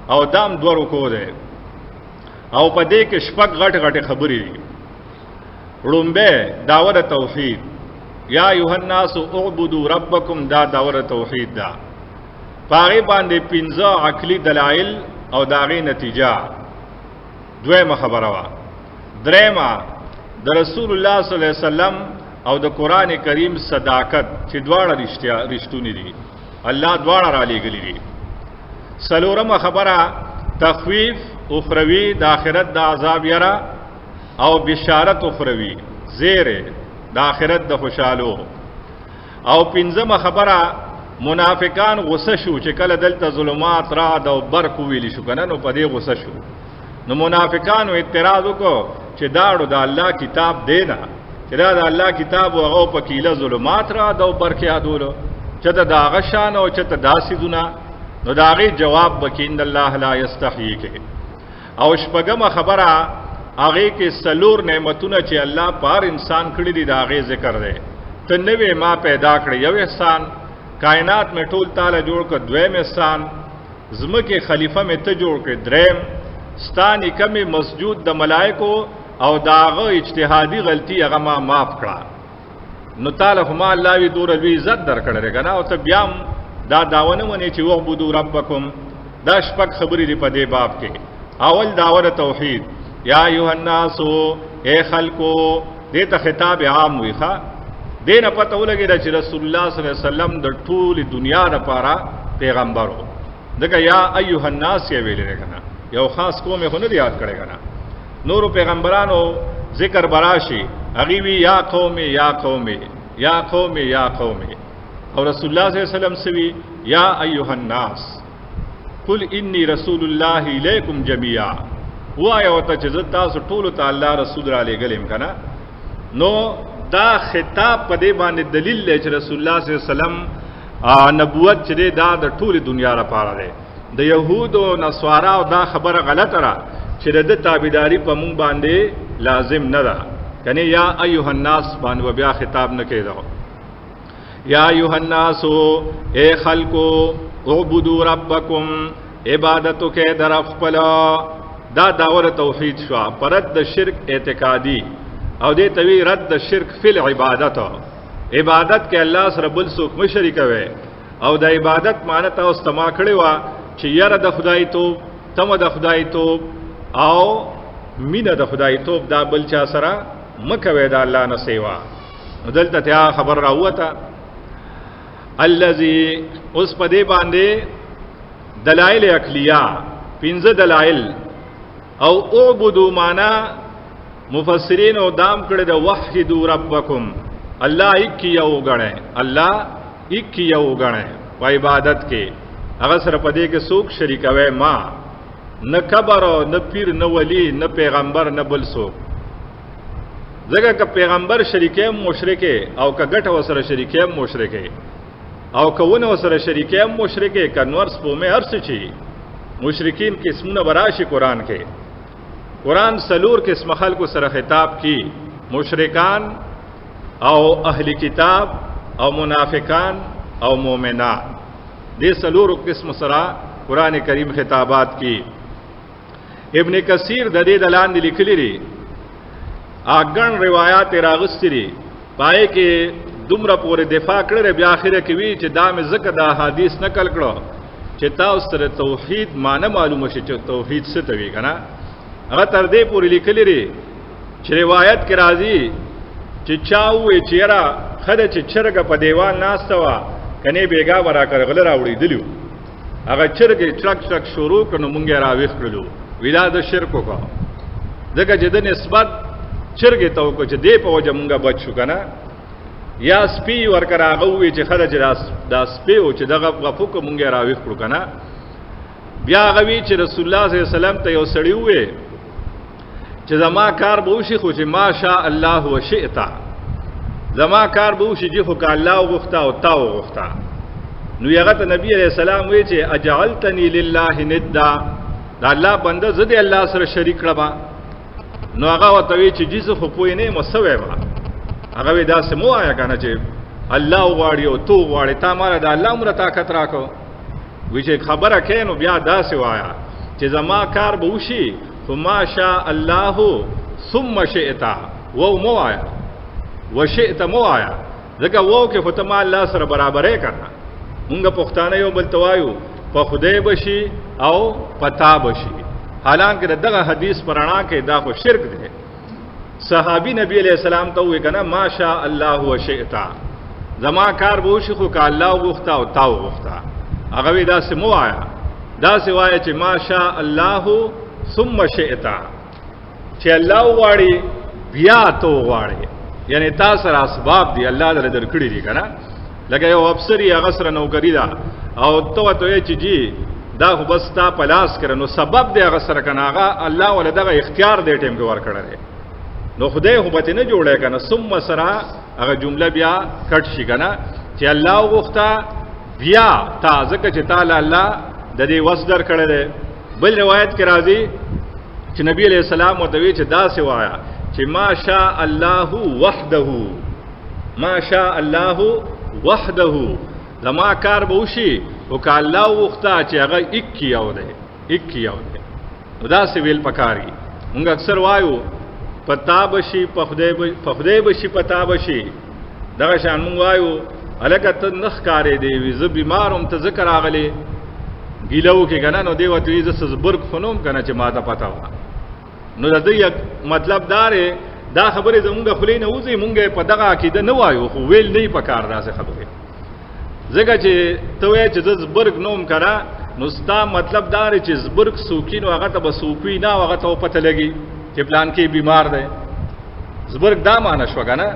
او دام دورو کو دی او په دې کې شپږ غټ غټ خبرې دي وړومبه داور توحید یا ایها الناس اعبدوا ربکم دا داور توحید دا پاغي باندې 15 عقلي دلایل او داغي نتیجه. دویمه خبره وا. دریمه د رسول الله صلی الله علیه وسلم او د قران کریم صداقت چې دواړه رښتونی دي، الله دواړه را لېږلي دي. څلورمه خبره تخویف اخروی د آخرت د عذاب یرا او بشارت اخروی زیره د آخرت د خوشالو. او پنځمه خبره منافقان غصه شو چې کله دلته ظلمات رعد او برق ویلی شو کنه، نو په دې غصه شو. نو منافقانو اعتراض وکړو چې داړو د الله کتاب دینا، چې دا د الله کتاب او هغه په کیله ظلمات رعد او برق یادولو چې دا هغه شان او چې داسې دونه. نو دا غي جواب وکیند الله لا یستحیی کې. او شپږمه خبره هغه کې سلور نعمتونه چې الله پار انسان کړی دي دا غي ذکر دی. ته نوې ما پیدا کړی یو احسان، کائنات میں ټول تعالی جوړ کړ دویم احسان، زمکه خلیفہ میں ته جوړ کړ دریم، ستانی کمی مسجود د ملائکو او داغه اجتهادي غلطی هغه ما معاف کړه. نو تعالی هم الله وی دور لوی عزت درکړه کنه. او ته بیا دا داونه ونی چې وعبدوا ربکم. دا شپږ خبرې دی په دې باب کې. اول داوره توحید، یا ایها الناس اے خلقو، دې ته خطاب عام وی ښا. دینه پته ولګی چې رسول الله صلی الله علیه وسلم د ټول دنیا لپاره پیغمبرو. دغه یا ایها الناس یې ویل کنه، یو خاص قوم یې نه یاد کړي کنه. نورو پیغمبرانو ذکر براشي هغه وی یا قوم یا قوم یا قوم یا قوم. او رسول الله صلی الله علیه وسلم سوی یا ایها الناس قل انی رسول الله الیکم جميعا. وایا وته چې تاسو ټول ته الله رسول را لګلم کنه. نو دا خطاب په دې باندې دلیل دی چې رسول الله صلی الله علیه وسلم نبوت چې دا د ټول دنیا لپاره دی. د يهودو نصارا او دا خبره غلطه را چې د تابعداري په مونږ باندې لازم نه ده کنه. یا ایها الناس باندې بیا خطاب نه کېدو. یا ایها الناس اے خلقو اعبدوا ربکم، عبادتو کې در خپل. دا داور توحید شو، پرد د شرک اعتقادی او دې توی رد د شرک فی العبادت. عبادت کې الله سره بل څوک مشرک وي او د عبادت معنی ته استما کړی و چې یره د خدای توب، تم د خدای توب او مینه د خدای توب دا بل چا سره مکوي د الله نه سیوا. دلته ته خبر راوته الذي اوس په دې باندې دلائل عقلیه 15 دلائل او اعبدوا معنا مفسرین او دام کړه د وحدوا ربکم، الله یک یو غنه، الله یک یو غنه په عبادت کې. هغه سره په دې کې څوک شریک وي ما نه کبر نه پیر نه ولی نه پیغمبر نه بل څوک. ځکه که پیغمبر شریکه مشرکه او که ګټه وسره شریکه مشرکه او کونه وسره شریکه مشرکه کنور سپومه هر څه چی مشرکین قسمونه براشي. قران کې قران سلور قسم خلکو سره خطاب کی، مشرکان او اهل کتاب او منافقان او مؤمنان. دې سلور قسم سره قران کریم خطابات کی. ابن کثیر د دې دلان لیکلی لري اګن روایت راغستري پای کې دومره پورې دفاع کړل، بیا اخره کې وی چې دا مې زکه دا حدیث نقل کړو چې تاسو سره توحید معنی معلومه شي چې توحید څه ته وی کنه. هغه تر دې پورې لیکلی لري چې روایت کې راځي چې چاوې چیرې خدای چې چرګ په دیوال ناستوا کني بیګا ورا کړغل راوړي دلیو. هغه چرګ ټرک ټرک شروع کړو مونږه راويخ کړلو ویلا د شرکو کو. ځکه چې د نسبت چرګ ته کو چې دې په وجه مونږه بچو کنه. یا سپی ورکر هغه وی چې خدای چې دا سپی او چې دغه غفو کو مونږه راويخ کړو کنه. بیا هغه وی چې رسول الله صلی الله علیه وسلم ته یو سړی وې چې زما کار به وشي خو چې ماشاء الله وشئت، زما کار به وشي چې خو که الله وغوښته او تا وغوښته. نو هغه ته نبی علیہ السلام وی چې اجعلتنی لله ندا، دا الله بنده زه دې الله سره شریک کړم. نو هغه ورته وی چې جزه خو پوی نه مسوي ما. هغه وی دا سمو آیا کنه چې الله غواړي او تو غواړي، تا مال دا الله مر طاقت راکو. وی چې خبره کینو بیا دا سی وایا چې زما کار به وشي فما شاء الله ثم شئت، وو مو آیا وشئت مو آیا. ځکه وو کې فتما الله سره برابرې کړه مونږ پښتانه یو بل توایو په خدای بشي او پتا بشي، حالانکه دغه حدیث پرانا کې دا خو شرک دی. صحابي نبی علیہ السلام ته وی کنه ماشاء الله وشئت، زما کار به وشي خو که الله وغوښته او تا وغوښته. هغه وی دا سمو آیا، دا سوای چې ماشاء الله ثم شئت، چې الله وغواړي بیا تو وغواړي، یعنی تا سره اسباب دی الله در درکړي دي کنه. لکه یو افسر یې هغه سره نوکری ده او ته چې جی دا خو بس تا پلاس کړه، نو سبب دی هغه سره کنه، هغه الله ول دغه اختیار دی ټیم کې ورکړی، نو خدای خو به نه جوړه کنه. ثم سره هغه جمله بیا کټ شي کنه چې الله وغوښته بیا تا ځکه چې تعالی الله د دې وصدر کړی دی. بل روایت کې راځي چې نبی علیہ السلام وتوی چې دا سوایا چې ماشاء الله وحده، ماشاء الله وحده، زما کار به وشي او که الله وغوښته چې هغه 21 دی 21 دی. دا سی ویل پکاري. موږ اکثر وایو پتا بشي په خدای بشي پتا بشي، دغه شان موږ وایو الګا ته نخ کارې دی وی زه بیماروم ته ذکر اغلی ګیلو کې کنه، نو دی وته یې ز برګ فنوم کنه چې ما ته پتا و. نو د دې مطلب دارې دا خبره زمونږ خلې نه وځي، مونږ په دغه عقیده نه وایو، خو ویل نه پکار داسې خبره. ځکه چې ته وایې چې د برګ نوم کرا، نو ستا مطلب دارې چې برګ سوکین او هغه ته به سوپی نه، هغه ته پته لګي چې پلان کې بیمار دی. زبرګ دا معنی شو کنه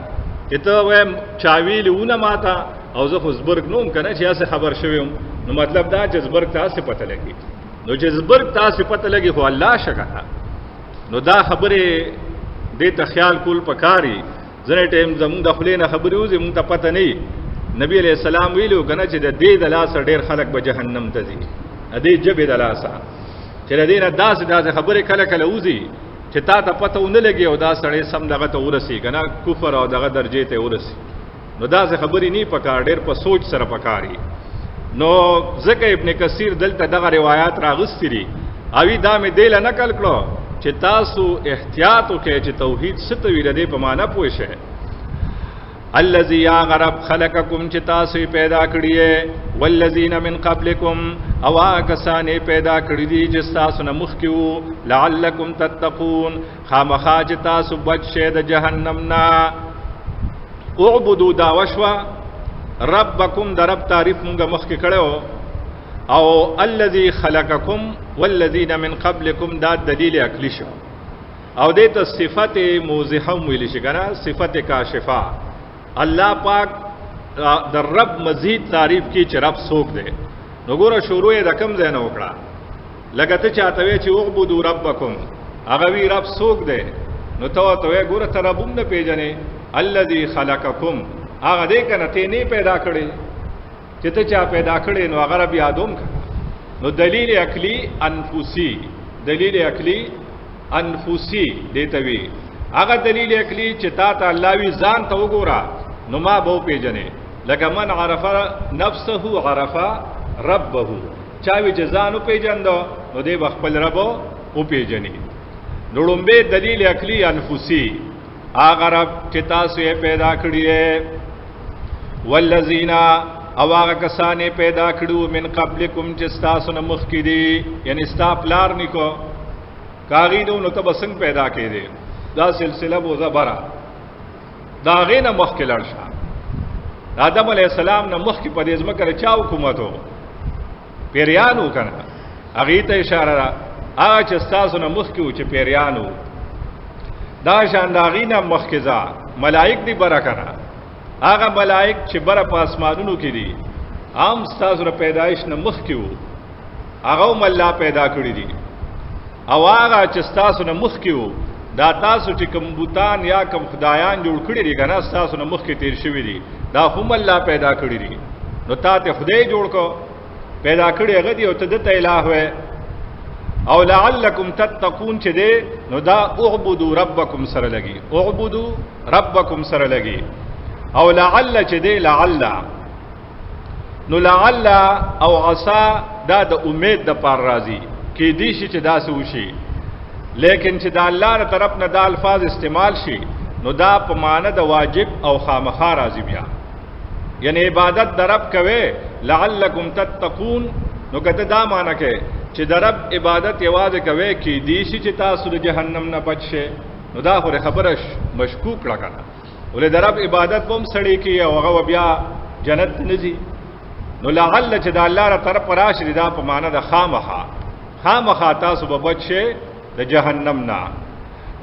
چې ته وې چاویلونه ماته او زه خو زبرګ نوم کنه چې اسه خبر شوم، نو مطلب دا چې زبرګ تاسو پته لګي. نو چې زبرګ تاسو پته لګي خو الله شکه، نو دا خبره دې ته خیال کول پکاري. ځنه ټیم زموږ د خلینو خبرې وځي مونږ ته پته نه. نبی علیہ السلام ویلو کنه چې د دې د لاس ډېر خلک به جهنم ته ځي، دې جبې د لاسه چې د دې نه داسې خبرې کله کله وځي چې تا ته پته ونه لګي او دا سړی سم دغه ته ورسی کنه کفر او دغه درجه ته ورسی. نو دا څه خبرې نه پکار، ډېر په سوچ سره پکاري. نو ځکه ابن کثیر دلته دغه روایت راغستې دي اوی دا مې دیل نقل کړو چې تاسو احتیاط وکړئ چې توحید څه ته ویل دی په معنا پوه شئ. الذي غرب خلقکم چې تاسو پیدا کړی والذین من قبلکم او کسانې پیدا کړی دي چې تاسو نه مخکې وو لعلکم تتقون، خامخا چې تاسو بچ شئ د جهنم نه. اعبدوا دا وشوا ربکم د رب تعریف مونږه مخکې کړو، او الذي خلقکم والذین من قبلکم دا دلیل عقلی شو، او دې ته صفت موضحه ویل شي کنه، صفت کاشفه. الله پاک در رب مزید تعریف کی چې رب څوک دی. نو ګوره شروع یې د کم ځای نه وکړه، لکه ته چاته وی چې اعبدوا ربکم، هغه وی رب څوک دی، نو ته وی ګوره ته رب هم نه پیژنې. الذي خلقکم هغه دې کنه ته نه پیدا کړی، چې ته چا پیدا کړی نو هغه رب یادوم کړه. نو دلیل عقلی انفسی، دلیل عقلی انفسی دیته وی هغه دلیل عقلی چې تا ته الله وی ځان ته وګوره نو ما به پیژنې. لکه من عرف نفسه عرف ربه، چا وی چې ځان پیژندو نو دې خپل رب او پیژنې. نو لومبه دلیل عقلی انفسی هغه رب چې تاسو یې پیدا کړی والذین او هغه کسانې پیدا کړو من قبلکم چې تاسو نه مخکې دي، یعنی ستا پلار نیکو کاغیدو نو ته بسنګ پیدا کړي. دا سلسله بو زبره دا غینه مخکې لړ شه. آدم علیہ السلام نه مخکې په دې ځمکه چا حکومت وو؟ پیریانو کنه، هغه ته اشاره را هغه چې تاسو نه مخکې وو چې پیریانو. دا شان دا غینه مخکې ځا ملائک دی بره کنه، هغه ملائک چې بره په اسمانونو کې دي عام تاسو ر پیدایش نه مخکې وو، هغه هم الله پیدا کړی دي. او هغه چې تاسو نه مخکې وو دا تاسو چې کوم بوتان یا کوم خدایان جوړ کړی دي کنه تاسو نه مخکې تیر شوی دي، دا هم الله پیدا کړی دي. نو تا ته خدای جوړ کو پیدا کړی هغه دی او ته د الہ وې. او لعلکم تتقون چې دی نو دا اعبدوا ربکم سره لګي، اعبدوا ربکم سره لګي. او لعل چې دی لعل، نو لعل او عسى دا د امید د پار راضي کې دي شي چې دا څه وشي. لیکن چې دا الله تر طرف نه دا الفاظ استعمال شي نو دا په معنی د واجب او خامخا راضي بیا، یعنی عبادت در رب کوي لعلکم تتقون نو کته دا معنی کې چې د رب عبادت یوازې کوي کې دیشي چې تاسو د جهنم نه بچ شئ، نو دا خو خبره مشکوک کړه کنه، ولې د رب عبادت هم سړی کې او هغه بیا جنت نزي. نو لعل چې د الله را طرف راشي دا په معنی د خامخا تاسو به بچ شئ د جهنم نه،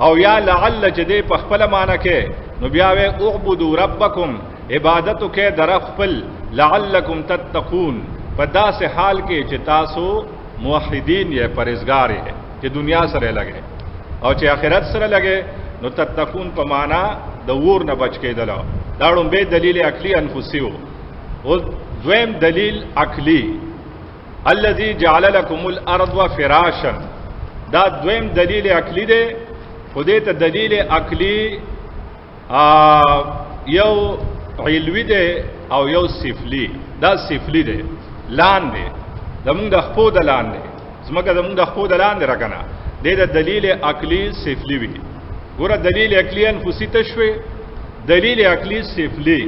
او یا لعل چې دې په خپل معنی کې نو بیا وې اعبدوا ربکم عبادتو کې در خپل لعلکم تتقون په داسې حال کې چې تاسو موحدین یې پرهیزګار یې چې دنیا سره لګي او چې آخرت سره لګي، نو تتقون په معنا د ور نه بچ کېدل. دا ډومبه دلیل عقلی انفسی وو. او دویم دلیل عقلی الذي جعل لكم الارض فراشا، دا دویم دلیل عقلی دی. خدای ته دلیل عقلی یو علوی دی او یو سفلی. دا سفلی دی، لاندې زمونږ د خپو د لاندې زمکه زمونږ د خپو د لاندې راکنه دې د دلیل عقلی سفلی وي. ګوره دلیل عقلی انفسی تشوي، دلیل عقلی سفلی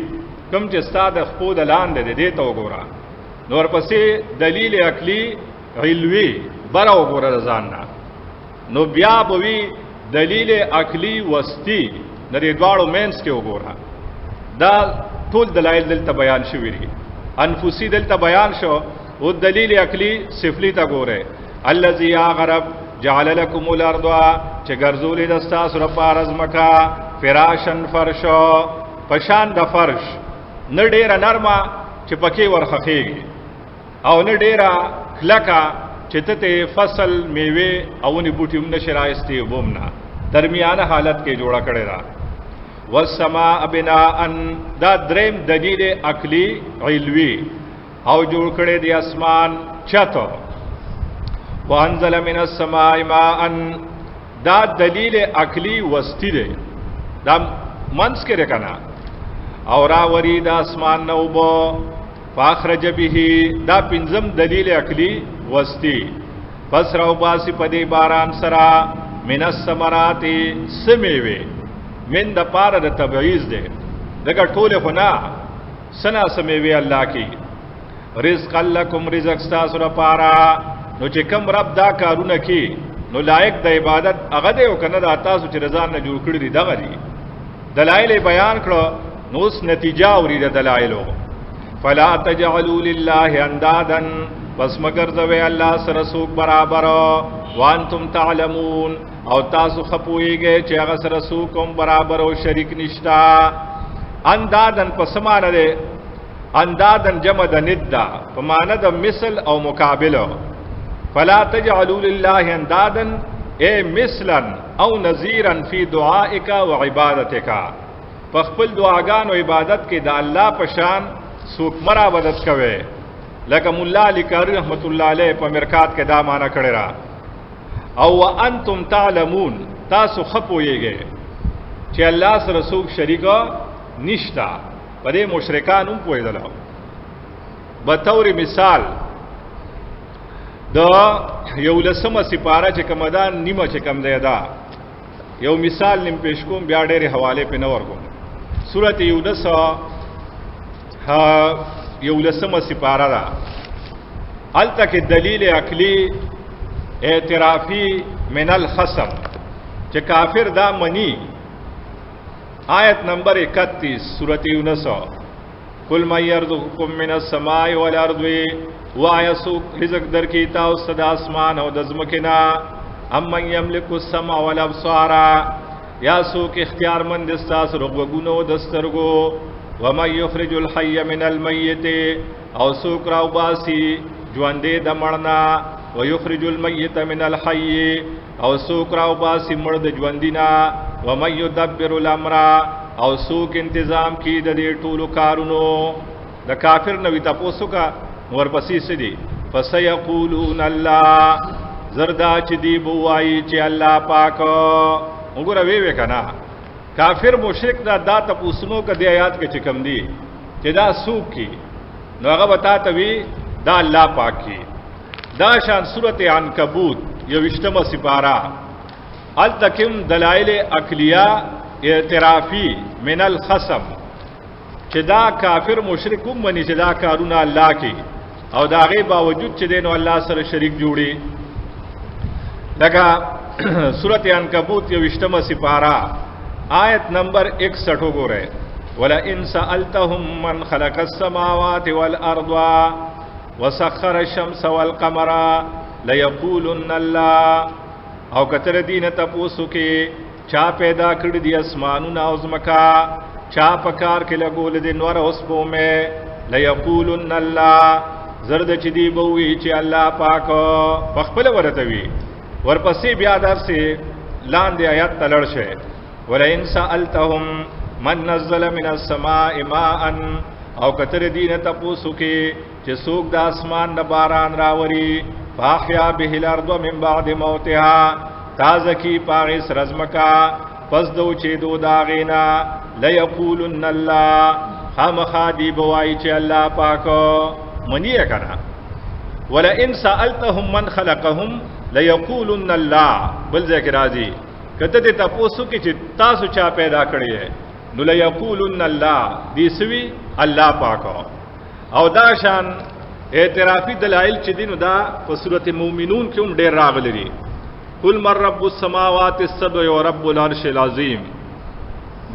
کوم چې ستا د خپو د لاندې دې ته وګوره. نور پسې دلیل عقلی علوی بره وګوره ځان نه، نو بیا به وي دلیل عقلی وسطی د دې دواړو مینس کې وګوره. دا ټول دلایل دلته بیان شوي دي، انفسی دلته بیان شو او دلیل عقلی سفلی تا ګوره. الذي غرب جعل لكم الارض چې ګرځولې د تاسو لپاره ځمکه فراشن فرشو پشان د فرش، نه ډیره نرمه چې پکې ورخخېږي او نه ډیره کلکه چې ته فصل میوه او نه بوټي هم نشي راځي وبمنه، درمیانه حالت کې جوړه کړی را. والسماء بناء، دا دریم دلیل عقلی علوی او جوړ کړی دی اسمان چته. وانزل من السماء ماء، دا دلیل عقلی وسطی دی، دا منس کې رکنا. او راوری دا اسمان نوبو فاخرج به، دا پنځم دلیل عقلی وسطی. پس راو باسی پدی باران سرا من الثمرات سمیوی، من د پاره د تبعیض دی، دغه ټوله خو نه سنا سمیوی الله کی. رزق لکم، رزق تاسو لپاره. نو چې کوم رب دا کارونه کی نو لایق د عبادت هغه دی او کنه دا تاسو چې رضان نه جوړ کړی دی دغه دی. دلایل بیان کړو، نو اوس نتیجه اوري د دلایلو. فلا تجعلوا لله اندادا، پس مگر ذوی الله سره څوک برابر وانتم تعلمون، او تاسو خپويږئ چې هغه سره څوک هم برابر او شریک نشتا. اندادن پس معنی ده، اندادن جمع د ند په معنی د مثل او مقابله. فلا تجعلوا لله اندادا اے مثلا او نظیرا فی دعائک و عبادتک، په خپل دعاګان او عبادت کې د الله په شان څوک مرابطت کوي. لکه مولا علی کاری رحمت الله علیه په مرکات کې دا معنی کړی را. او وانتم تعلمون، تاسو خپويږئ چې الله سره څوک شریک نشتا. په دې مشرکان هم پوهېدل. به تور مثال د یو لسمه سپاره چې کومه ده نیمه چې کم دی، دا یو مثال نیم پیش کوم، بیا ډېرې حواله پې نه ورکوم. سورت یونس یو لسمه سپاره ده، هلته کې دلیل عقلی اعترافی من الخصم چې کافر دا منی. آیت نمبر 31 سورت یونس. کل من یرزقکم من السماء والارض، وایا سوک رزق در کی تاسو د اسمان او د ځمکې نه. امن یملک السمع والابصار، یا سوک اختیار مند استاس رغوګونو د سترګو. ومن یخرج الحي من المیت، او سوک راو باسی ژوندې د مړنا. ويخرج المیت من الحي، او سوک راو باسی مړ د ژوندینا. ومن يدبر الامر، او سوک انتظام کی د دې ټولو کارونو. د کافر نوې تاسو کا ورپسې سدي. فسيقولون الله، زردا چې دی بوایي چې الله پاک. وګوره وی کنه کافر مشرک دا تاسو کا دی آیات کې چې کم دی چې دا سوک کی، نو هغه وتا ته وی دا الله پاک کی. دا شان سورت عنکبوت یو اشتمه سپارا، التکم دلائل عقلیہ اعترافی من الخصم چې دا کافر مشرک هم مني چې دا کارونه الله کوي او دا غي باوجود چې دینو الله سره شریک جوړي. لکه سورۃ عنکبوت 28 سپارہ آیت نمبر 61 وګورئ. ولئن سألتهم من خلق السماوات والأرض وسخر الشمس والقمر ليقولن الله. او کتر دین تپوسو کې چا پیدا کړی دی اسمانونه او زمکا، چا پکار کې لګول دي نور اوس په مې ليقولن الله. زرد چې دی بووي چې الله پاک خپل ورته وي. ورپسې بیا درسه لاندې آیات تلل شي. ولئن سألتهم من نزل من السماء ماء. او کتر دین تپوسو کې چې څوک د اسمان نه باران راوري، فاحیا به الارض من بعد موتها، تازه کی پاغه سرزمکا پس دو چې دو داغینا. ليقولن الله. خامخادی بوای چې الله پاک منی کنا. ولئن سألتهم من خلقهم ليقولن الله. بل ذکر راځي کته ته تاسو کې چې تاسو چا پیدا کړی ہے نو ليقولن الله دې سوي الله پاک. او دا شان اعترافی دلائل چې دینو دا په سورۃ المؤمنون کې هم ډېر راغلي دي. قل من رب السماوات السبع ورب العرش العظیم.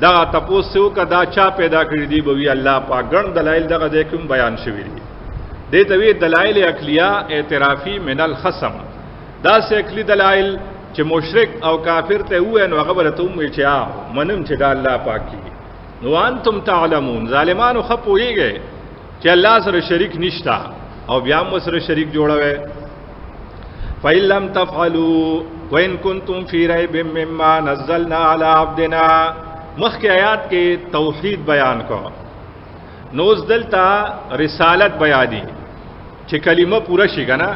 دا تاسو کدا چا پیدا کړی دی بوي الله پاک. ګڼ دلائل دغه د کوم بیان شوی دي. دې توی دلائل عقلیه اعترافی من الخصم. دا سه عقلی دلائل چې مشرک او کافر ته وې نو خبره ته وې چې منم چې دا الله پاک کی. نو انتم تعلمون. ظالمانو خپويږي چې الله سره شریک نشتا او بیا مو سره شریک جوړوي. فَإِن لَّمْ تَفْعَلُوا وَإِن كُنتُمْ فِي رَيْبٍ مِّمَّا نَزَّلْنَا عَلَىٰ عَبْدِنَا. مخکې آیات کې توحید بیان کو، نوز دلتا رسالت بیانی چې کلمه پورا شي کنه.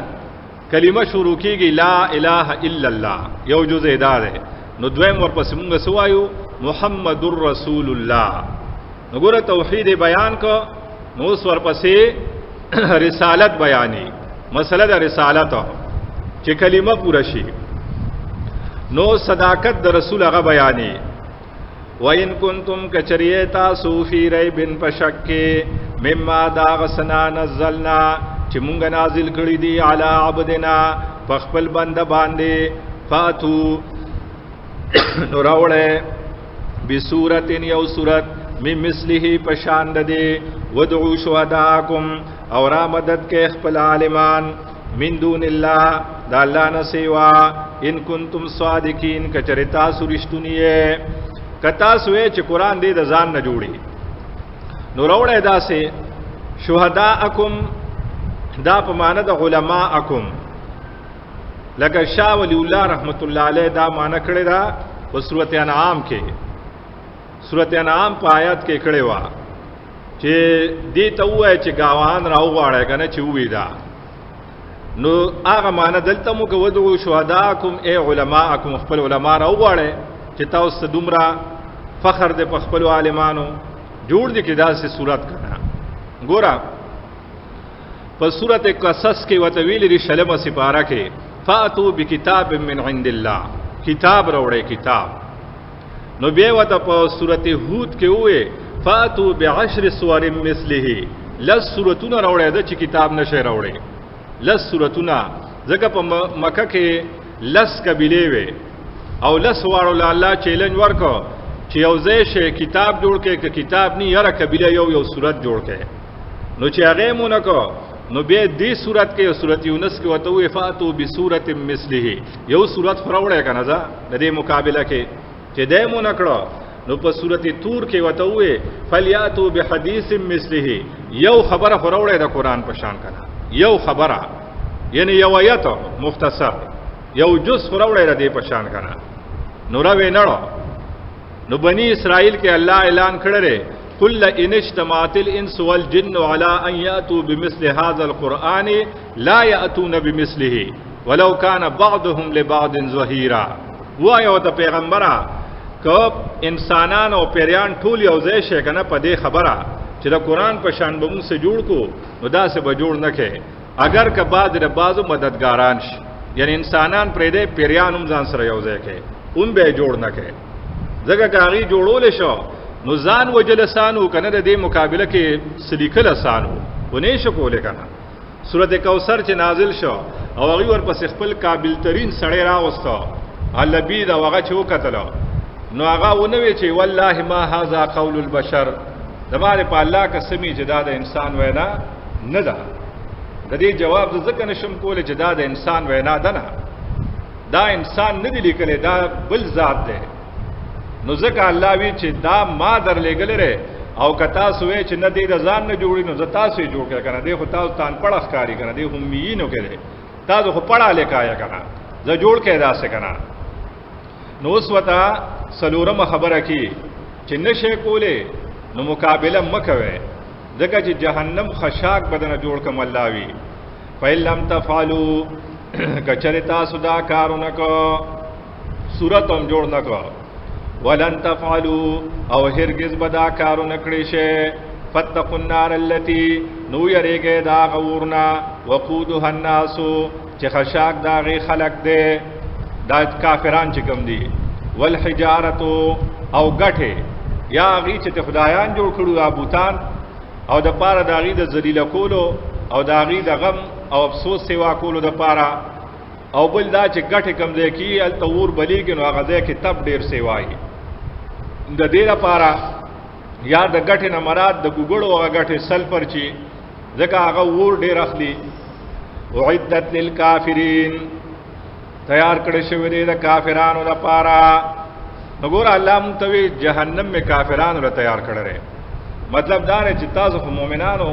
کلمه شروع کیږي لا اله الا الله، یو جزء دا ده. نو دویم ورپسې موږ سوایو محمد رسول الله. نو ګوره توحید بیان کو، نو اوس ورپسې رسالت بیانی. مسله د رسالت چې کلمه پورا شي، نو صداقت د رسول هغه بیانی. وَإِن كُنتُمْ كَچَرِيَتَا سُوفِي رَيْبٍ فَشَكِّ مِمَّا دَاغَسَنَا نَزَّلْنَا چې مونږ نازل کړی دی علی عبدنا په خپل بنده باندې. فاتو نو راوړې بصورت یو صورت می مثله پشان ده. ودعو شهداکم او را مدد کې خپل عالمان من دون الله د الله نه سیوا. ان کنتم صادقین کچرتا سرشتونیه کتا سوې چې قران دې د ځان نه جوړي. نو راوړې داسې شهداکم دا په معنا د علماءکم. لکه شاه ولی الله رحمت الله علیه دا معنا کړی دا په سورۃ انعام کې. سورۃ انعام په آیات کې کړی و چې دې ته وایي چې گاوان راوغواړي کنه چې وې دا. نو هغه معنا دلته مو کو ودعو شهداکم ای علماءکم، خپل علما راوغواړي چې تاسو دومره فخر دې په خپل عالمانو جوړ دي کې دا سه صورت کړه. ګورا په سورۃ قصص کې وتویل لري شلمه سپاره کې فاتو بکتاب من عند الله. کتاب راوړې کتاب. نو بیا وته په سورۃ هود کې وې فاتو بعشر سور مثله. لس سورتونه راوړې ده چې کتاب نشه راوړې. لس سورتونه ځکه په مکه کې لس قبیلې وې او لس واړو الله چیلنج ورکو چې یو ځای شي کتاب جوړ کې که کتاب نه یاره قبیله یو صورت جوړ کې. نو چې هغه مونږ کو نو به دې صورت کې سورۃ یونس کې وته وې فاتو بصورت مثله. یو صورت فروړې کنه ځا د دې مقابله کې چې دې مونږ کړو. نو په سورۃ تور کې وته وې فلیاتو بحدیث مثله. یو خبره فروړې د قران په شان کنه، یو خبره یعنی یو آیت مختصر یو جز فروړې د دې په شان کنه. نو راوې نړو. نو بنی اسرائیل کې الله اعلان کړی قل ان اجتمعت الانس والجن على ان ياتوا بمثل هذا القران لا ياتون بمثله ولو كان بعضهم لبعض ظهيرا. وایو ته پیغمبره کب انسانان او پیریان ټول یو ځای شي کنه په دې خبره چې د قران په شان به موږ سره جوړ کو. نو دا سه به جوړ نه کې اگر که بعد د بازو مددګاران شي، یعنی انسانان پرې دې پیریان هم ځان سره یو ځای کې اون به جوړ نه کې. ځکه کاغي جوړول شو نو ځان وجل آسانو کنه د دې مقابله کې سلیکل آسانو ونې شو کوله کنه سورۃ کوثر چې نازل شو او هغه ورپسې خپل قابل ترین سړی راوسته البید او هغه چې وکتل نو هغه ونوي چې والله ما هاذا قول البشر دماره په الله قسمی چې دا د انسان وینا نه ده د دې جواب ځکه نشم کوله چې دا د انسان وینا ده نه دا انسان نه دی لیکلی دا بل ذات دی نو ځکه الله وی چې دا ما در لګلره او کتا سوې چې نه دی د ځان نه جوړی نو زتا سوې جوړ کړه کنه دی خو تاسو تان پړخ کاری کنه دی هم مینو کړي تاسو خو پړه لیکایا کنه ز جوړ کې داسې کنه نو اوس وتا سلورم خبره کی چې نشه کوله نو مقابله مکوي ځکه چې جهنم خشاک بدن جوړ کم الله وی فیلم تفعلوا کچره تاسو دا کارونه کو صورت هم جوړ نکو ولن تفعلوا او هرگز بدا کارونه کړی شي فتقوا النار التي نو یریګه دا غورنا وقودها الناس چې خشاک داغي خلق دے دا کافران چې کوم دي والحجاره او غټه یا غي چې خدایان جوړ کړو ابوتان او د پاره داغي د ذلیل کولو او داغي د غم او افسوس سیوا کولو د پاره او بل دا چې غټه کم دی کی ال تور بلی کې نو هغه ځای کې تب ډیر سیوای د دې لپاره یا د غټه نه مراد د ګوګړو هغه غټه سلفر چی ځکه هغه ور ډیر اخلي اعدت للکافرین تیار کړی شوی دی د کافرانو لپاره نګور الله متوی جهنم میں کافرانو له تیار کړی مطلب دا نه چې تاسو مؤمنانو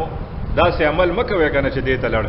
دا سه عمل مکوئ کنه چې دې ته لړ